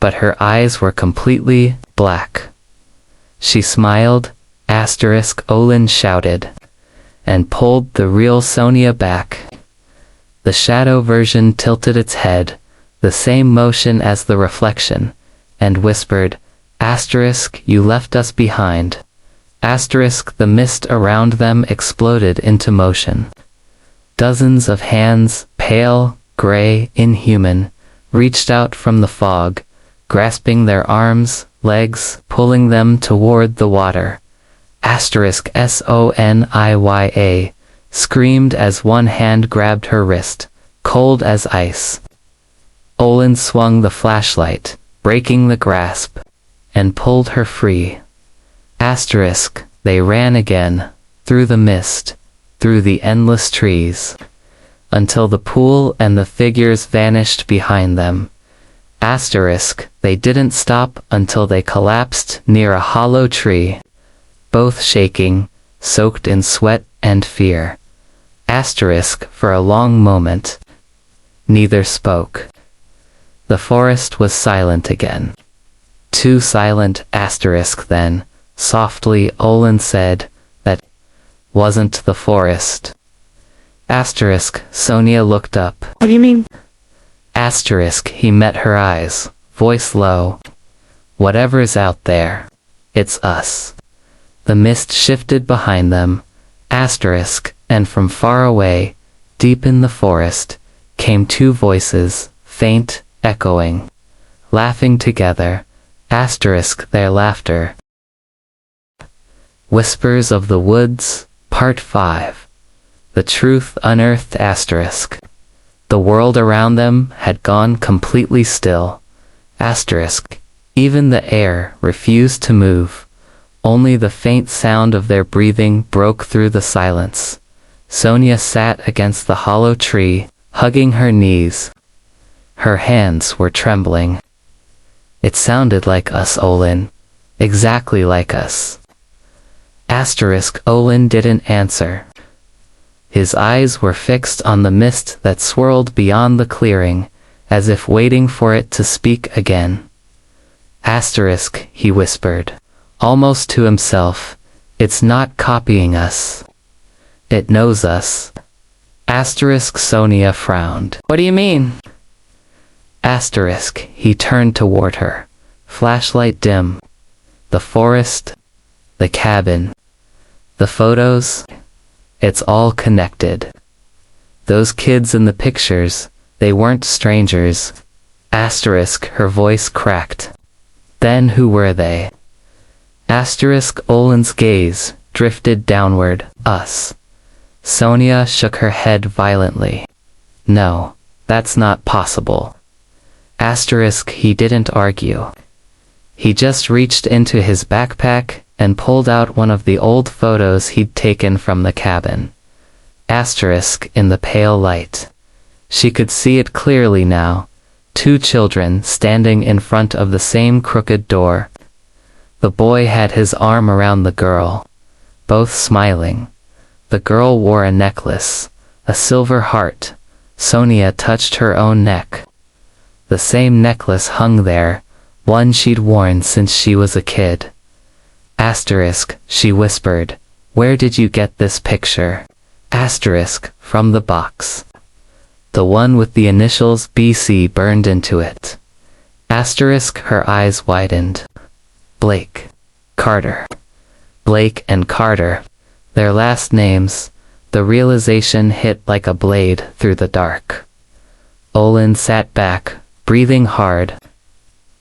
Speaker 1: but her eyes were completely black. She smiled, Asterisk Olin shouted, and pulled the real Sonia back. The shadow version tilted its head, the same motion as the reflection, and whispered, "Asterisk, you left us behind." Asterisk the mist around them exploded into motion. Dozens of hands, pale, gray, inhuman, reached out from the fog, grasping their arms, legs, pulling them toward the water. Asterisk Sonia screamed as one hand grabbed her wrist, cold as ice. Olin swung the flashlight, breaking the grasp, and pulled her free. Asterisk, they ran again, through the mist, through the endless trees, until the pool and the figures vanished behind them. Asterisk, they didn't stop until they collapsed near a hollow tree, both shaking, soaked in sweat and fear. Asterisk for a long moment. Neither spoke. The forest was silent again. Too silent. Asterisk then, softly, Olin said, that wasn't the forest. Asterisk, Sonia looked up.
Speaker 2: What do you mean?
Speaker 1: Asterisk, he met her eyes, voice low. Whatever's out there, it's us. The mist shifted behind them. Asterisk, and from far away, deep in the forest, came two voices, faint, echoing, laughing together. Asterisk, their laughter. Whispers of the Woods, Part 5. The truth unearthed. Asterisk. The world around them had gone completely still. Asterisk. Even the air refused to move. Only the faint sound of their breathing broke through the silence. Sonia sat against the hollow tree, hugging her knees. Her hands were trembling. It sounded like us, Olin. Exactly like us. Asterisk. Olin didn't answer. His eyes were fixed on the mist that swirled beyond the clearing, as if waiting for it to speak again. Asterisk, he whispered, almost to himself, it's not copying us. It knows us. Asterisk. Sonia frowned. What do you mean? Asterisk, he turned toward her, flashlight dim. The forest, the cabin, the photos, it's all connected. Those kids in the pictures, they weren't strangers. Asterisk, her voice cracked. Then who were they? Asterisk. Olin's gaze drifted downward. Us. Sonia shook her head violently. No, that's not possible. Asterisk. He didn't argue. He just reached into his backpack and pulled out one of the old photos he'd taken from the cabin. Asterisk. In the pale light. She could see it clearly now. Two children standing in front of the same crooked door. The boy had his arm around the girl, both smiling. The girl wore a necklace, a silver heart. Sonia touched her own neck. The same necklace hung there, one she'd worn since she was a kid. Asterisk, she whispered, where did you get this picture? Asterisk, from the box. The one with the initials BC burned into it. Asterisk, her eyes widened. Blake. Carter. Blake and Carter. Their last names. The realization hit like a blade through the dark. Olin sat back, breathing hard.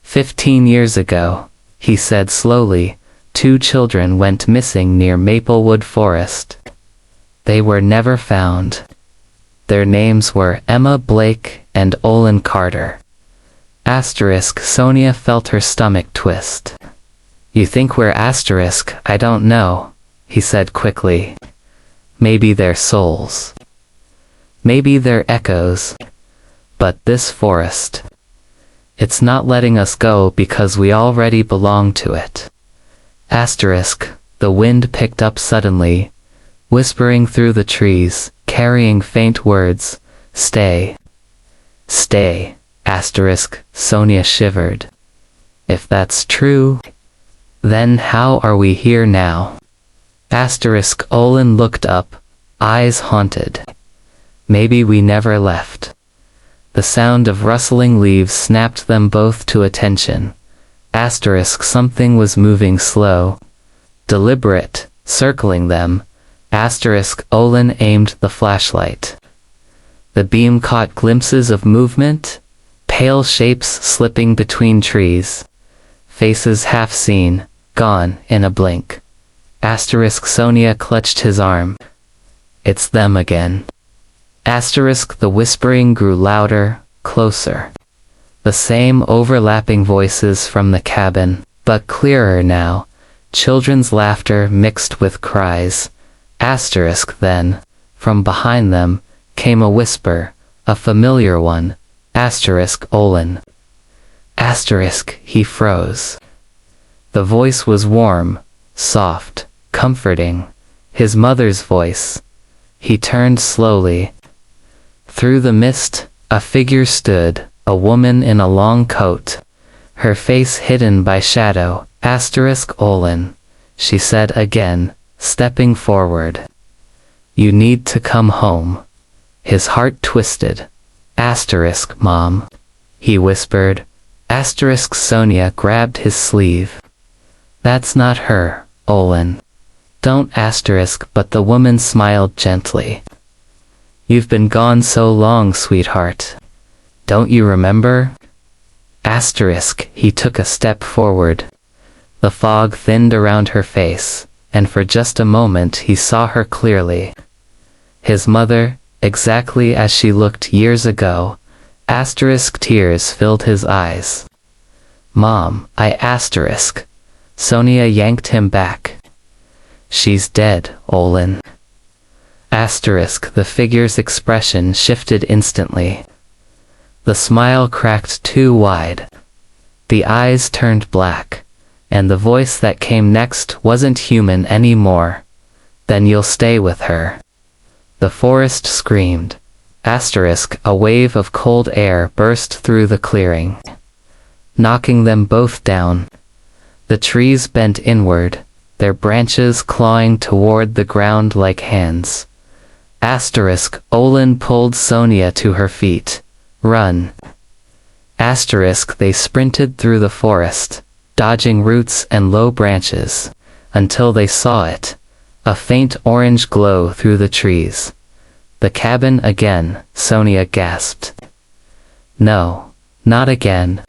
Speaker 1: 15 years ago, he said slowly, 2 children went missing near Maplewood Forest. They were never found. Their names were Emma Blake and Olin Carter. Asterisk. Sonia felt her stomach twist. You think we're asterisk? I don't know, he said quickly. Maybe they're souls. Maybe they're echoes. But this forest, it's not letting us go because we already belong to it. Asterisk. The wind picked up suddenly, whispering through the trees, carrying faint words. Stay. Stay. Asterisk. Sonia shivered. If that's true, then how are we here now? Asterisk. Olin looked up, eyes haunted. Maybe we never left. The sound of rustling leaves snapped them both to attention. Asterisk. Something was moving slow, deliberate, circling them. Asterisk. Olin aimed the flashlight. The beam caught glimpses of movement, pale shapes slipping between trees, faces half seen, gone in a blink. Asterisk. Sonia clutched his arm. It's them again. Asterisk. The whispering grew louder, closer. The same overlapping voices from the cabin, but clearer now. Children's laughter mixed with cries. Asterisk. Then, from behind them, came a whisper, a familiar one. Asterisk. Olin. Asterisk. He froze. The voice was warm, soft, comforting. His mother's voice. He turned slowly. Through the mist, a figure stood, a woman in a long coat, her face hidden by shadow. Olin, she said again, stepping forward. You need to come home. His heart twisted. Mom, he whispered. Sonia grabbed his sleeve. That's not her, Olin. Don't but the woman smiled gently. You've been gone so long, sweetheart. Don't you remember? He took a step forward. The fog thinned around her face, and for just a moment he saw her clearly. His mother, exactly as she looked years ago. Tears filled his eyes. Mom, Sonia yanked him back. She's dead, Olin. The figure's expression shifted instantly. The smile cracked too wide. The eyes turned black, and the voice that came next wasn't human anymore. Then you'll stay with her. The forest screamed. A wave of cold air burst through the clearing, knocking them both down. The trees bent inward, their branches clawing toward the ground like hands. Olin pulled Sonia to her feet. Run. They sprinted through the forest, dodging roots and low branches, until they saw it, a faint orange glow through the trees. The cabin again, Sonia gasped. No, not again.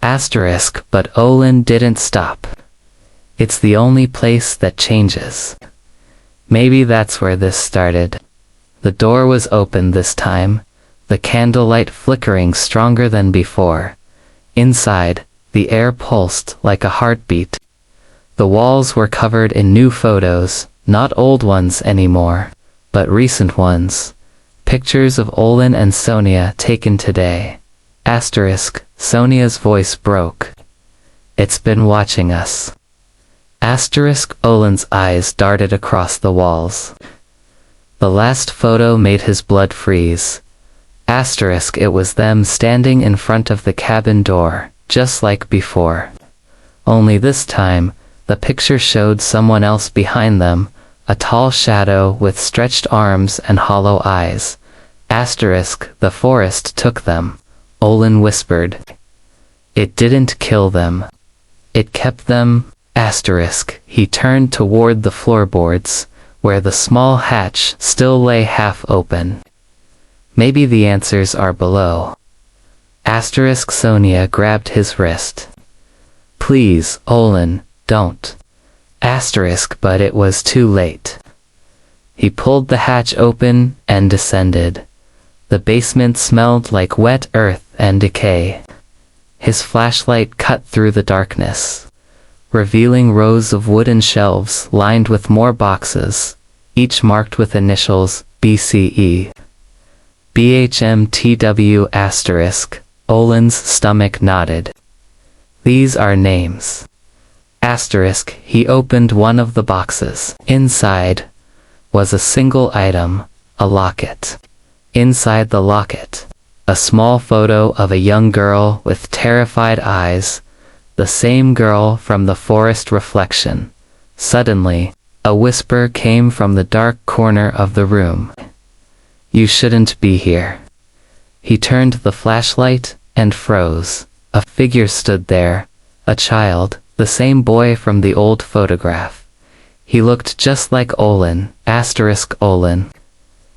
Speaker 1: But Olin didn't stop. It's the only place that changes. Maybe that's where this started. The door was open this time, the candlelight flickering stronger than before. Inside, the air pulsed like a heartbeat. The walls were covered in new photos, not old ones anymore, but recent ones. Pictures of Olin and Sonia taken today. Sonia's voice broke. It's been watching us. Olin's eyes darted across the walls. The last photo made his blood freeze. It was them standing in front of the cabin door, just like before. Only this time, the picture showed someone else behind them, a tall shadow with stretched arms and hollow eyes. The forest took them, Olin whispered. It didn't kill them. It kept them. He turned toward the floorboards, where the small hatch still lay half open. Maybe the answers are below. Sonia grabbed his wrist. Please, Olin, don't. But it was too late. He pulled the hatch open and descended. The basement smelled like wet earth and decay. His flashlight cut through the darkness, revealing rows of wooden shelves lined with more boxes, each marked with initials BCE. BHMTW*. Olin's stomach nodded. These are names. He opened one of the boxes. Inside was a single item, a locket. Inside the locket, a small photo of a young girl with terrified eyes, the same girl from the forest reflection. Suddenly, a whisper came from the dark corner of the room. You shouldn't be here. He turned the flashlight and froze. A figure stood there, a child, the same boy from the old photograph. He looked just like Olin. Olin.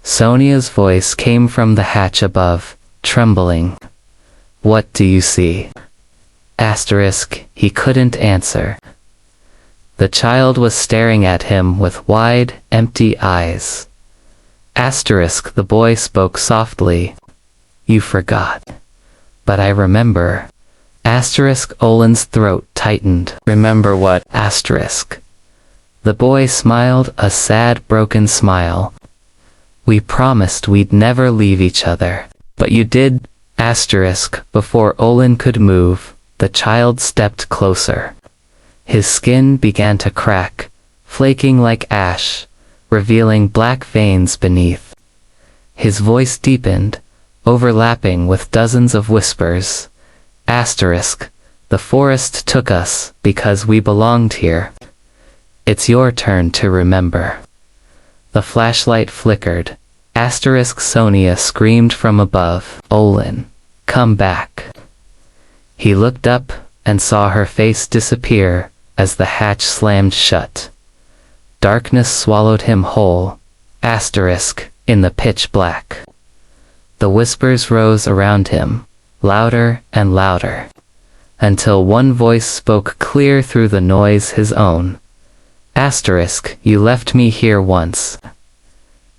Speaker 1: Sonia's voice came from the hatch above, trembling. What do you see? He couldn't answer. The child was staring at him with wide, empty eyes. The boy spoke softly. You forgot. But I remember. Olin's throat tightened. Remember what? The boy smiled a sad, broken smile. We promised we'd never leave each other. But you did. Before Olin could move, the child stepped closer. His skin began to crack, flaking like ash, revealing black veins beneath. His voice deepened, overlapping with dozens of whispers. Asterisk, the forest took us because we belonged here. It's your turn to remember. The flashlight flickered. Asterisk, Sonia screamed from above. Olin, come back. He looked up and saw her face disappear as the hatch slammed shut. Darkness swallowed him whole. Asterisk, in the pitch black. The whispers rose around him, louder and louder, until one voice spoke clear through the noise, his own. Asterisk, you left me here once.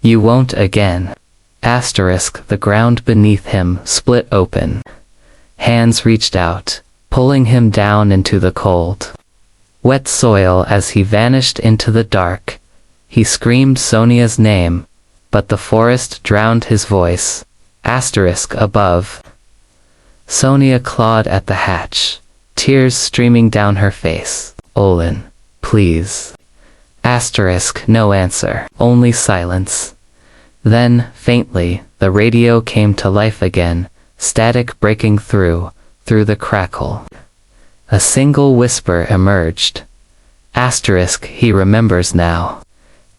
Speaker 1: You won't again. Asterisk, the ground beneath him split open. Hands reached out, pulling him down into the cold, wet soil as he vanished into the dark. He screamed Sonia's name, but the forest drowned his voice. Asterisk, above. Sonia clawed at the hatch, tears streaming down her face. Olin, please. Asterisk, no answer, only silence. Then, faintly, the radio came to life again, static breaking through the crackle. A single whisper emerged. Asterisk, he remembers now.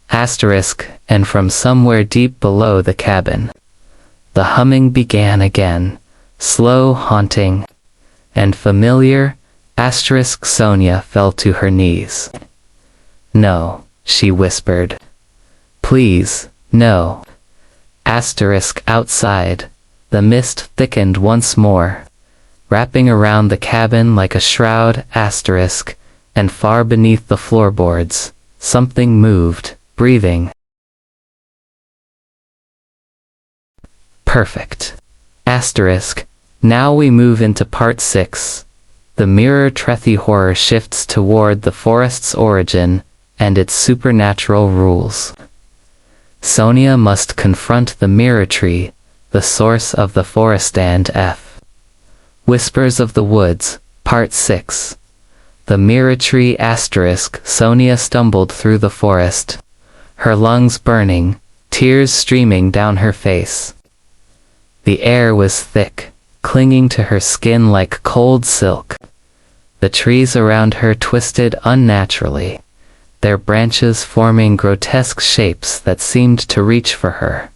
Speaker 1: Asterisk, and from somewhere deep below the cabin, the humming began again, slow, haunting, and familiar. Asterisk, Sonia fell to her knees. No, she whispered. Please, no. Asterisk, outside, the mist thickened once more, wrapping around the cabin like a shroud. Asterisk, and far beneath the floorboards, something moved, breathing. Perfect. Asterisk, now we move into part 6. The mirror Trethi horror shifts toward the forest's origin and its supernatural rules. Sonia must confront the mirror tree, the source of the forest. And F. Whispers of the Woods, Part 6. The mirror tree. Asterisk, Sonia stumbled through the forest, her lungs burning, tears streaming down her face. The air was thick, clinging to her skin like cold silk. The trees around her twisted unnaturally, their branches forming grotesque shapes that seemed to reach for her.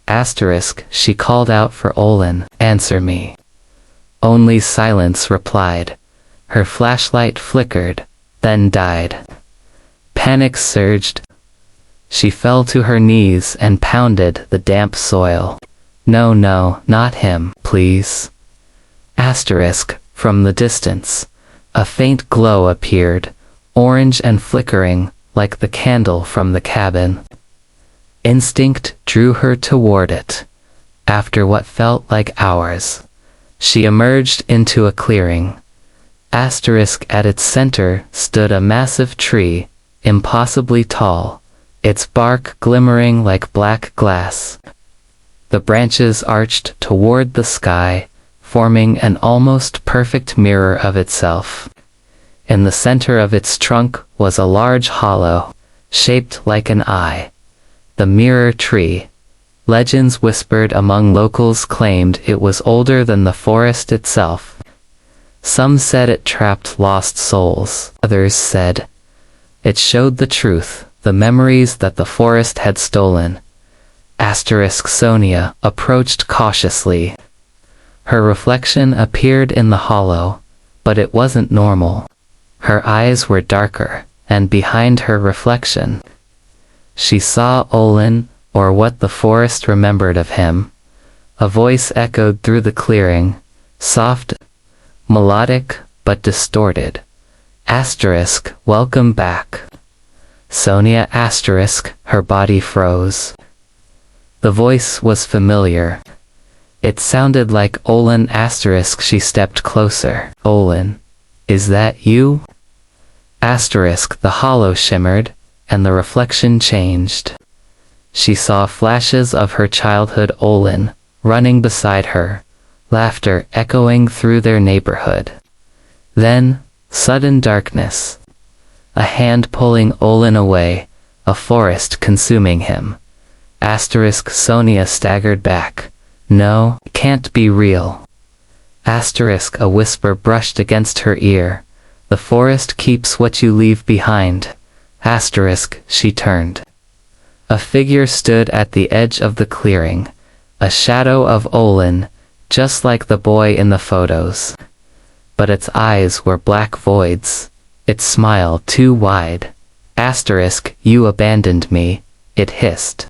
Speaker 1: Asterisk, she called out for Olin. Answer me. Only silence replied. Her flashlight flickered, then died. Panic surged. She fell to her knees and pounded the damp soil. No, no, not him, please. Asterisk, from the distance, a faint glow appeared, orange and flickering, like the candle from the cabin. Instinct drew her toward it. After what felt like hours, she emerged into a clearing. Asterisk, at its center stood a massive tree, impossibly tall, its bark glimmering like black glass. The branches arched toward the sky, forming an almost perfect mirror of itself. In the center of its trunk was a large hollow, shaped like an eye. The mirror tree. Legends whispered among locals claimed it was older than the forest itself. Some said it trapped lost souls. Others said it showed the truth, the memories that the forest had stolen. Asterisk, Sonia approached cautiously. Her reflection appeared in the hollow, but it wasn't normal. Her eyes were darker, and behind her reflection, she saw Olin, or what the forest remembered of him. A voice echoed through the clearing, soft, melodic, but distorted. Asterisk, welcome back. Sonia. Asterisk, her body froze. The voice was familiar. It sounded like Olin. Asterisk, she stepped closer. Olin, is that you? Asterisk, the hollow shimmered, and the reflection changed. She saw flashes of her childhood Olin, running beside her, laughter echoing through their neighborhood. Then, sudden darkness. A hand pulling Olin away, a forest consuming him. Asterisk Sonia staggered back. No, it can't be real. Asterisk a whisper brushed against her ear. The forest keeps what you leave behind. Asterisk she turned. A figure stood at the edge of the clearing. A shadow of Olin, just like the boy in the photos. But its eyes were black voids. Its smile too wide. Asterisk, you abandoned me, it hissed.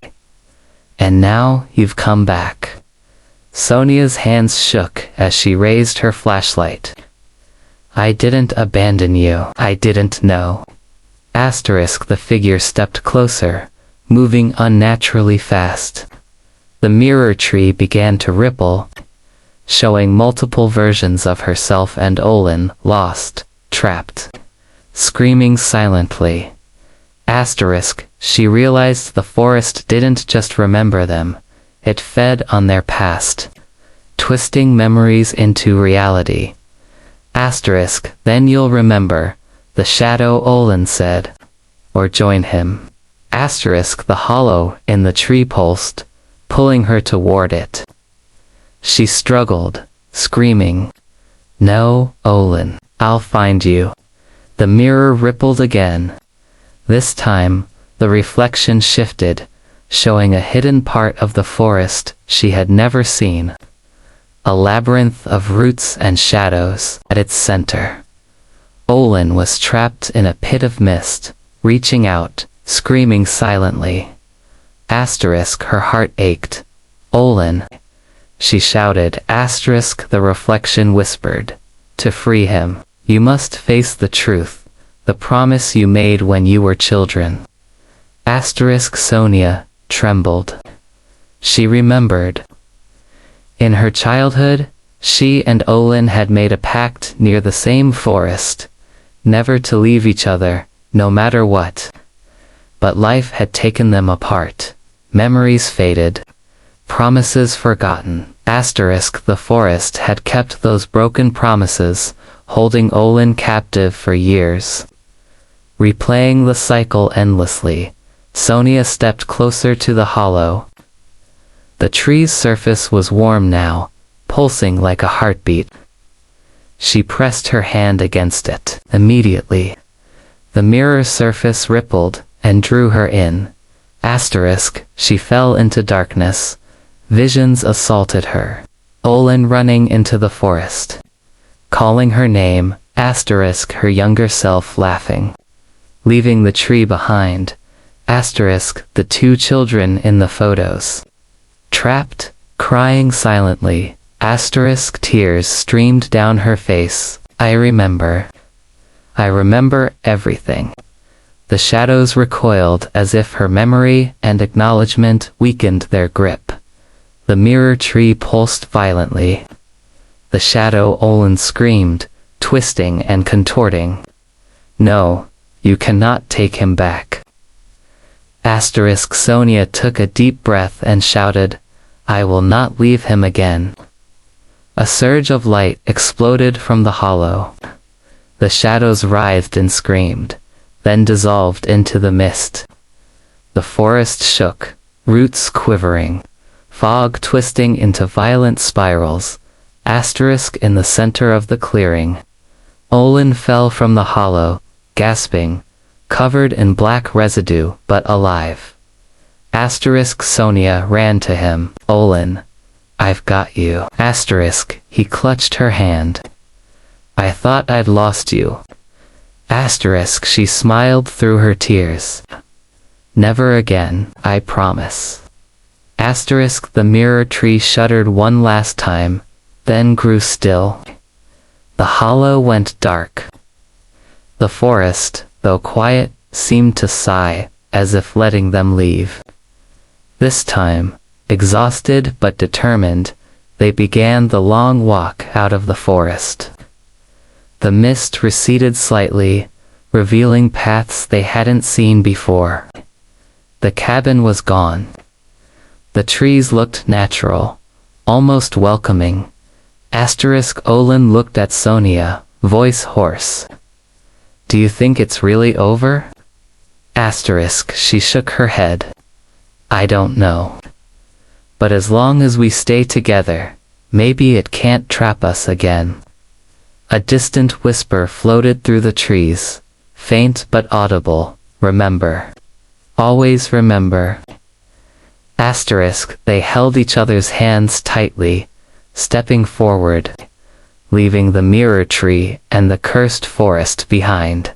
Speaker 1: And now you've come back. Sonia's hands shook as she raised her flashlight. I didn't abandon you. I didn't know. Asterisk the figure stepped closer, moving unnaturally fast. The mirror tree began to ripple, showing multiple versions of herself and Olin, lost, trapped, screaming silently. Asterisk, she realized the forest didn't just remember them, it fed on their past, twisting memories into reality. Asterisk, then you'll remember, the shadow Olin said. Or join him. Asterisk the hollow in the tree pulsed, pulling her toward it. She struggled, screaming, No, Olin, I'll find you. The mirror rippled again. This time, the reflection shifted, showing a hidden part of the forest she had never seen. A labyrinth of roots and shadows at its center. Olin was trapped in a pit of mist, reaching out, screaming silently. Asterisk her heart ached. Olin, she shouted. Asterisk the reflection whispered. To free him, you must face the truth, the promise you made when you were children. Asterisk Sonia trembled. She remembered. In her childhood, she and Olin had made a pact near the same forest, never to leave each other, no matter what. But life had taken them apart. Memories faded. Promises forgotten. Asterisk the forest had kept those broken promises, holding Olin captive for years. Replaying the cycle endlessly, Sonia stepped closer to the hollow. The tree's surface was warm now, pulsing like a heartbeat. She pressed her hand against it. Immediately, the mirror surface rippled and drew her in. Asterisk, she fell into darkness. Visions assaulted her. Olin running into the forest, calling her name. Asterisk her younger self laughing. Leaving the tree behind. Asterisk the two children in the photos. Trapped, crying silently. Asterisk tears streamed down her face. I remember. I remember everything. The shadows recoiled as if her memory and acknowledgement weakened their grip. The mirror tree pulsed violently. The shadow Olin screamed, twisting and contorting. No, you cannot take him back. Asterisk Sonia took a deep breath and shouted, I will not leave him again. A surge of light exploded from the hollow. The shadows writhed and screamed, then dissolved into the mist. The forest shook, roots quivering, fog twisting into violent spirals. Asterisk in the center of the clearing. Olin fell from the hollow, gasping, covered in black residue but alive. Asterisk Sonia ran to him. Olin, I've got you. Asterisk, he clutched her hand. I thought I'd lost you. Asterisk, she smiled through her tears. Never again, I promise. Asterisk, the mirror tree shuddered one last time, then grew still. The hollow went dark. The forest, though quiet, seemed to sigh, as if letting them leave. This time, exhausted but determined, they began the long walk out of the forest. The mist receded slightly, revealing paths they hadn't seen before. The cabin was gone. The trees looked natural, almost welcoming. Asterisk Olin looked at Sonia, voice hoarse. Do you think it's really over? Asterisk, she shook her head. I don't know. But as long as we stay together, maybe it can't trap us again. A distant whisper floated through the trees, faint but audible. Remember. Always remember. Asterisk, they held each other's hands tightly, stepping forward, leaving the mirror tree and the cursed forest behind.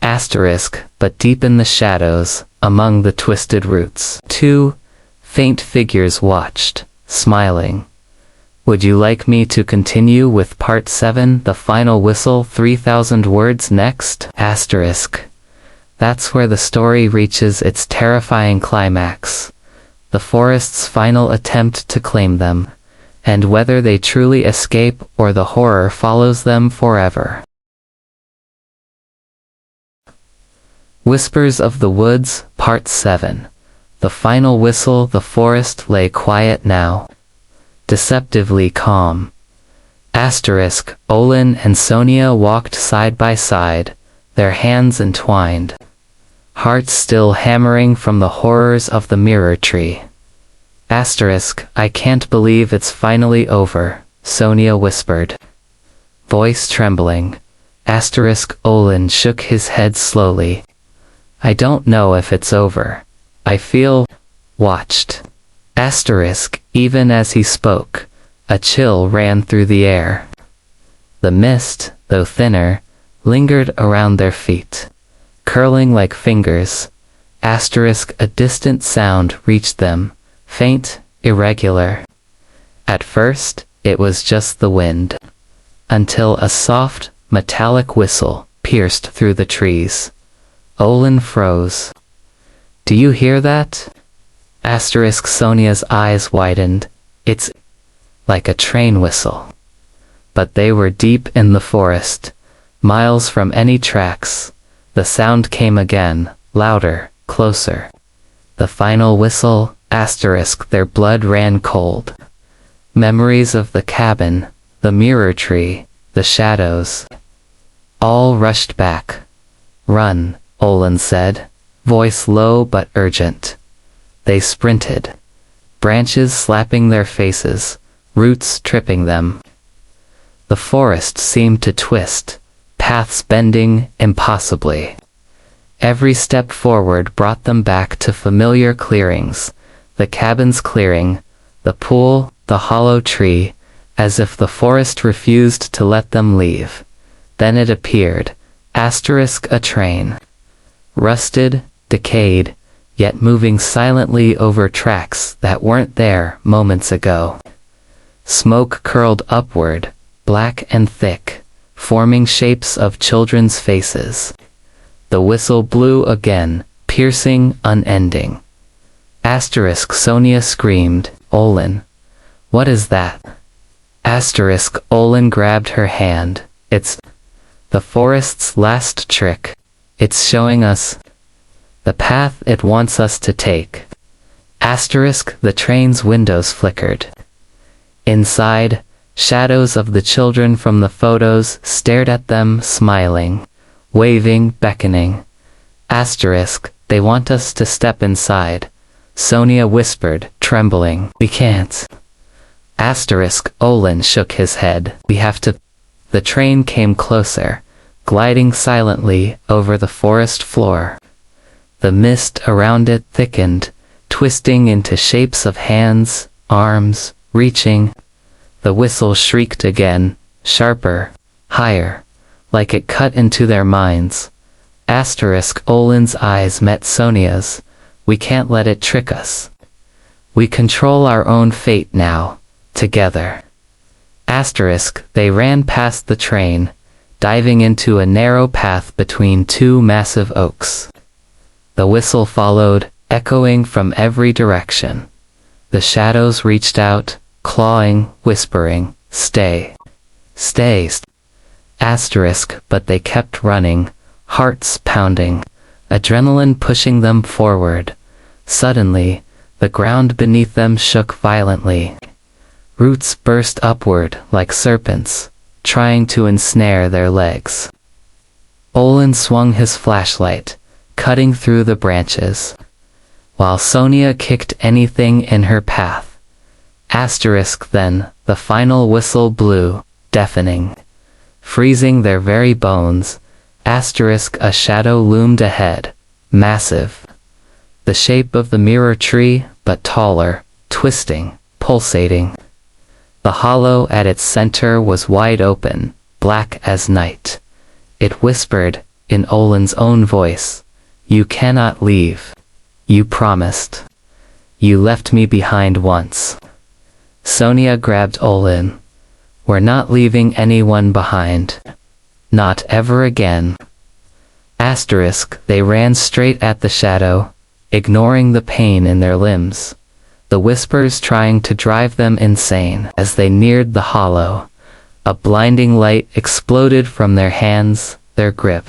Speaker 1: Asterisk, but deep in the shadows, among the twisted roots, two faint figures watched, smiling. Would you like me to continue with part 7, the final whistle, 3,000 words next? Asterisk. That's where the story reaches its terrifying climax. The forest's final attempt to claim them, and whether they truly escape or the horror follows them forever. Whispers of the Woods, Part 7. The final whistle. The forest lay quiet now, deceptively calm. Asterisk, Olin and Sonia walked side by side, their hands entwined, hearts still hammering from the horrors of the mirror tree. Asterisk, I can't believe it's finally over, Sonia whispered, voice trembling. Asterisk, Olin shook his head slowly. I don't know if it's over. I feel watched. Asterisk, even as he spoke, a chill ran through the air. The mist, though thinner, lingered around their feet, curling like fingers. Asterisk, a distant sound reached them, faint, irregular. At first, it was just the wind, until a soft, metallic whistle pierced through the trees. Olin froze. Do you hear that? Asterisk, Sonia's eyes widened. It's like a train whistle. But they were deep in the forest, miles from any tracks. The sound came again, louder, closer. The final whistle. Asterisk, their blood ran cold. Memories of the cabin, the mirror tree, the shadows. All rushed back. Run, Olin said, voice low but urgent. They sprinted, branches slapping their faces, roots tripping them. The forest seemed to twist, paths bending impossibly. Every step forward brought them back to familiar clearings, the cabin's clearing, the pool, the hollow tree, as if the forest refused to let them leave. Then it appeared, asterisk, a train. Rusted, decayed, yet moving silently over tracks that weren't there moments ago. Smoke curled upward, black and thick, forming shapes of children's faces. The whistle blew again, piercing, unending. Asterisk, Sonia screamed, Olin. What is that? Asterisk, Olin grabbed her hand. It's the forest's last trick. It's showing us the path it wants us to take. Asterisk, the train's windows flickered. Inside, shadows of the children from the photos stared at them, smiling, waving, beckoning. Asterisk, they want us to step inside. Sonia whispered, trembling. We can't. Asterisk, Olin shook his head. We have to. The train came closer, gliding silently over the forest floor. The mist around it thickened, twisting into shapes of hands, arms, reaching. The whistle shrieked again, sharper, higher, like it cut into their minds. Asterisk, Olin's eyes met Sonia's. We can't let it trick us. We control our own fate now, together. Asterisk, they ran past the train, diving into a narrow path between two massive oaks. The whistle followed, echoing from every direction. The shadows reached out, clawing, whispering, stay. Stay. Asterisk, but they kept running, hearts pounding, adrenaline pushing them forward. Suddenly, the ground beneath them shook violently. Roots burst upward like serpents, trying to ensnare their legs. Olin swung his flashlight, cutting through the branches, while Sonia kicked anything in her path. Then, the final whistle blew, deafening, freezing their very bones. A shadow loomed ahead, massive, the shape of the mirror tree, but taller, twisting, pulsating. The hollow at its center was wide open, black as night. It whispered, in Olin's own voice, "You cannot leave. You promised. You left me behind once." Sonia grabbed Olin. "We're not leaving anyone behind. Not ever again." They ran straight at the shadow, ignoring the pain in their limbs, the whispers trying to drive them insane. As they neared the hollow, a blinding light exploded from their hands, their grip,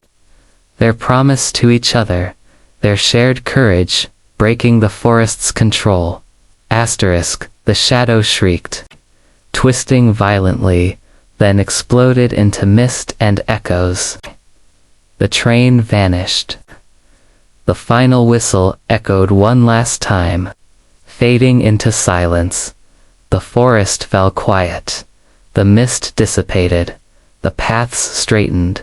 Speaker 1: their promise to each other, their shared courage, breaking the forest's control. The shadow shrieked, twisting violently, then exploded into mist and echoes. The train vanished. The final whistle echoed one last time, fading into silence. The forest fell quiet. The mist dissipated. The paths straightened.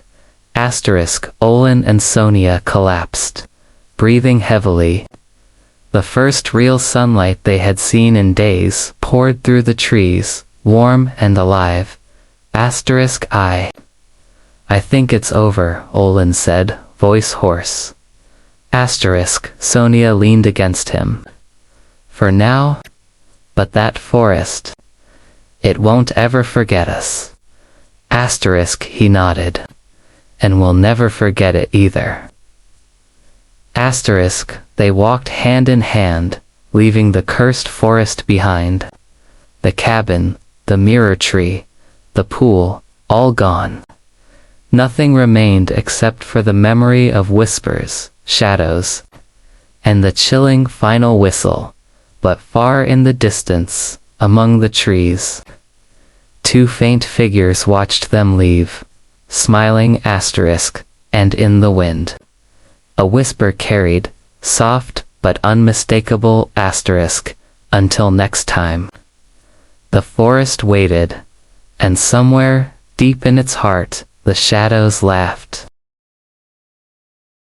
Speaker 1: Olin and Sonia collapsed, breathing heavily. The first real sunlight they had seen in days poured through the trees, warm and alive. I think it's over, Olin said, voice hoarse. Sonia leaned against him. For now? But that forest. It won't ever forget us. He nodded. And we'll never forget it either. They walked hand in hand, leaving the cursed forest behind. The cabin, the mirror tree, the pool, all gone. Nothing remained except for the memory of whispers, shadows, and the chilling final whistle. But far in the distance, among the trees, two faint figures watched them leave, smiling and in the wind. A whisper carried, soft but unmistakable until next time. The forest waited, and somewhere, deep in its heart, the shadows laughed.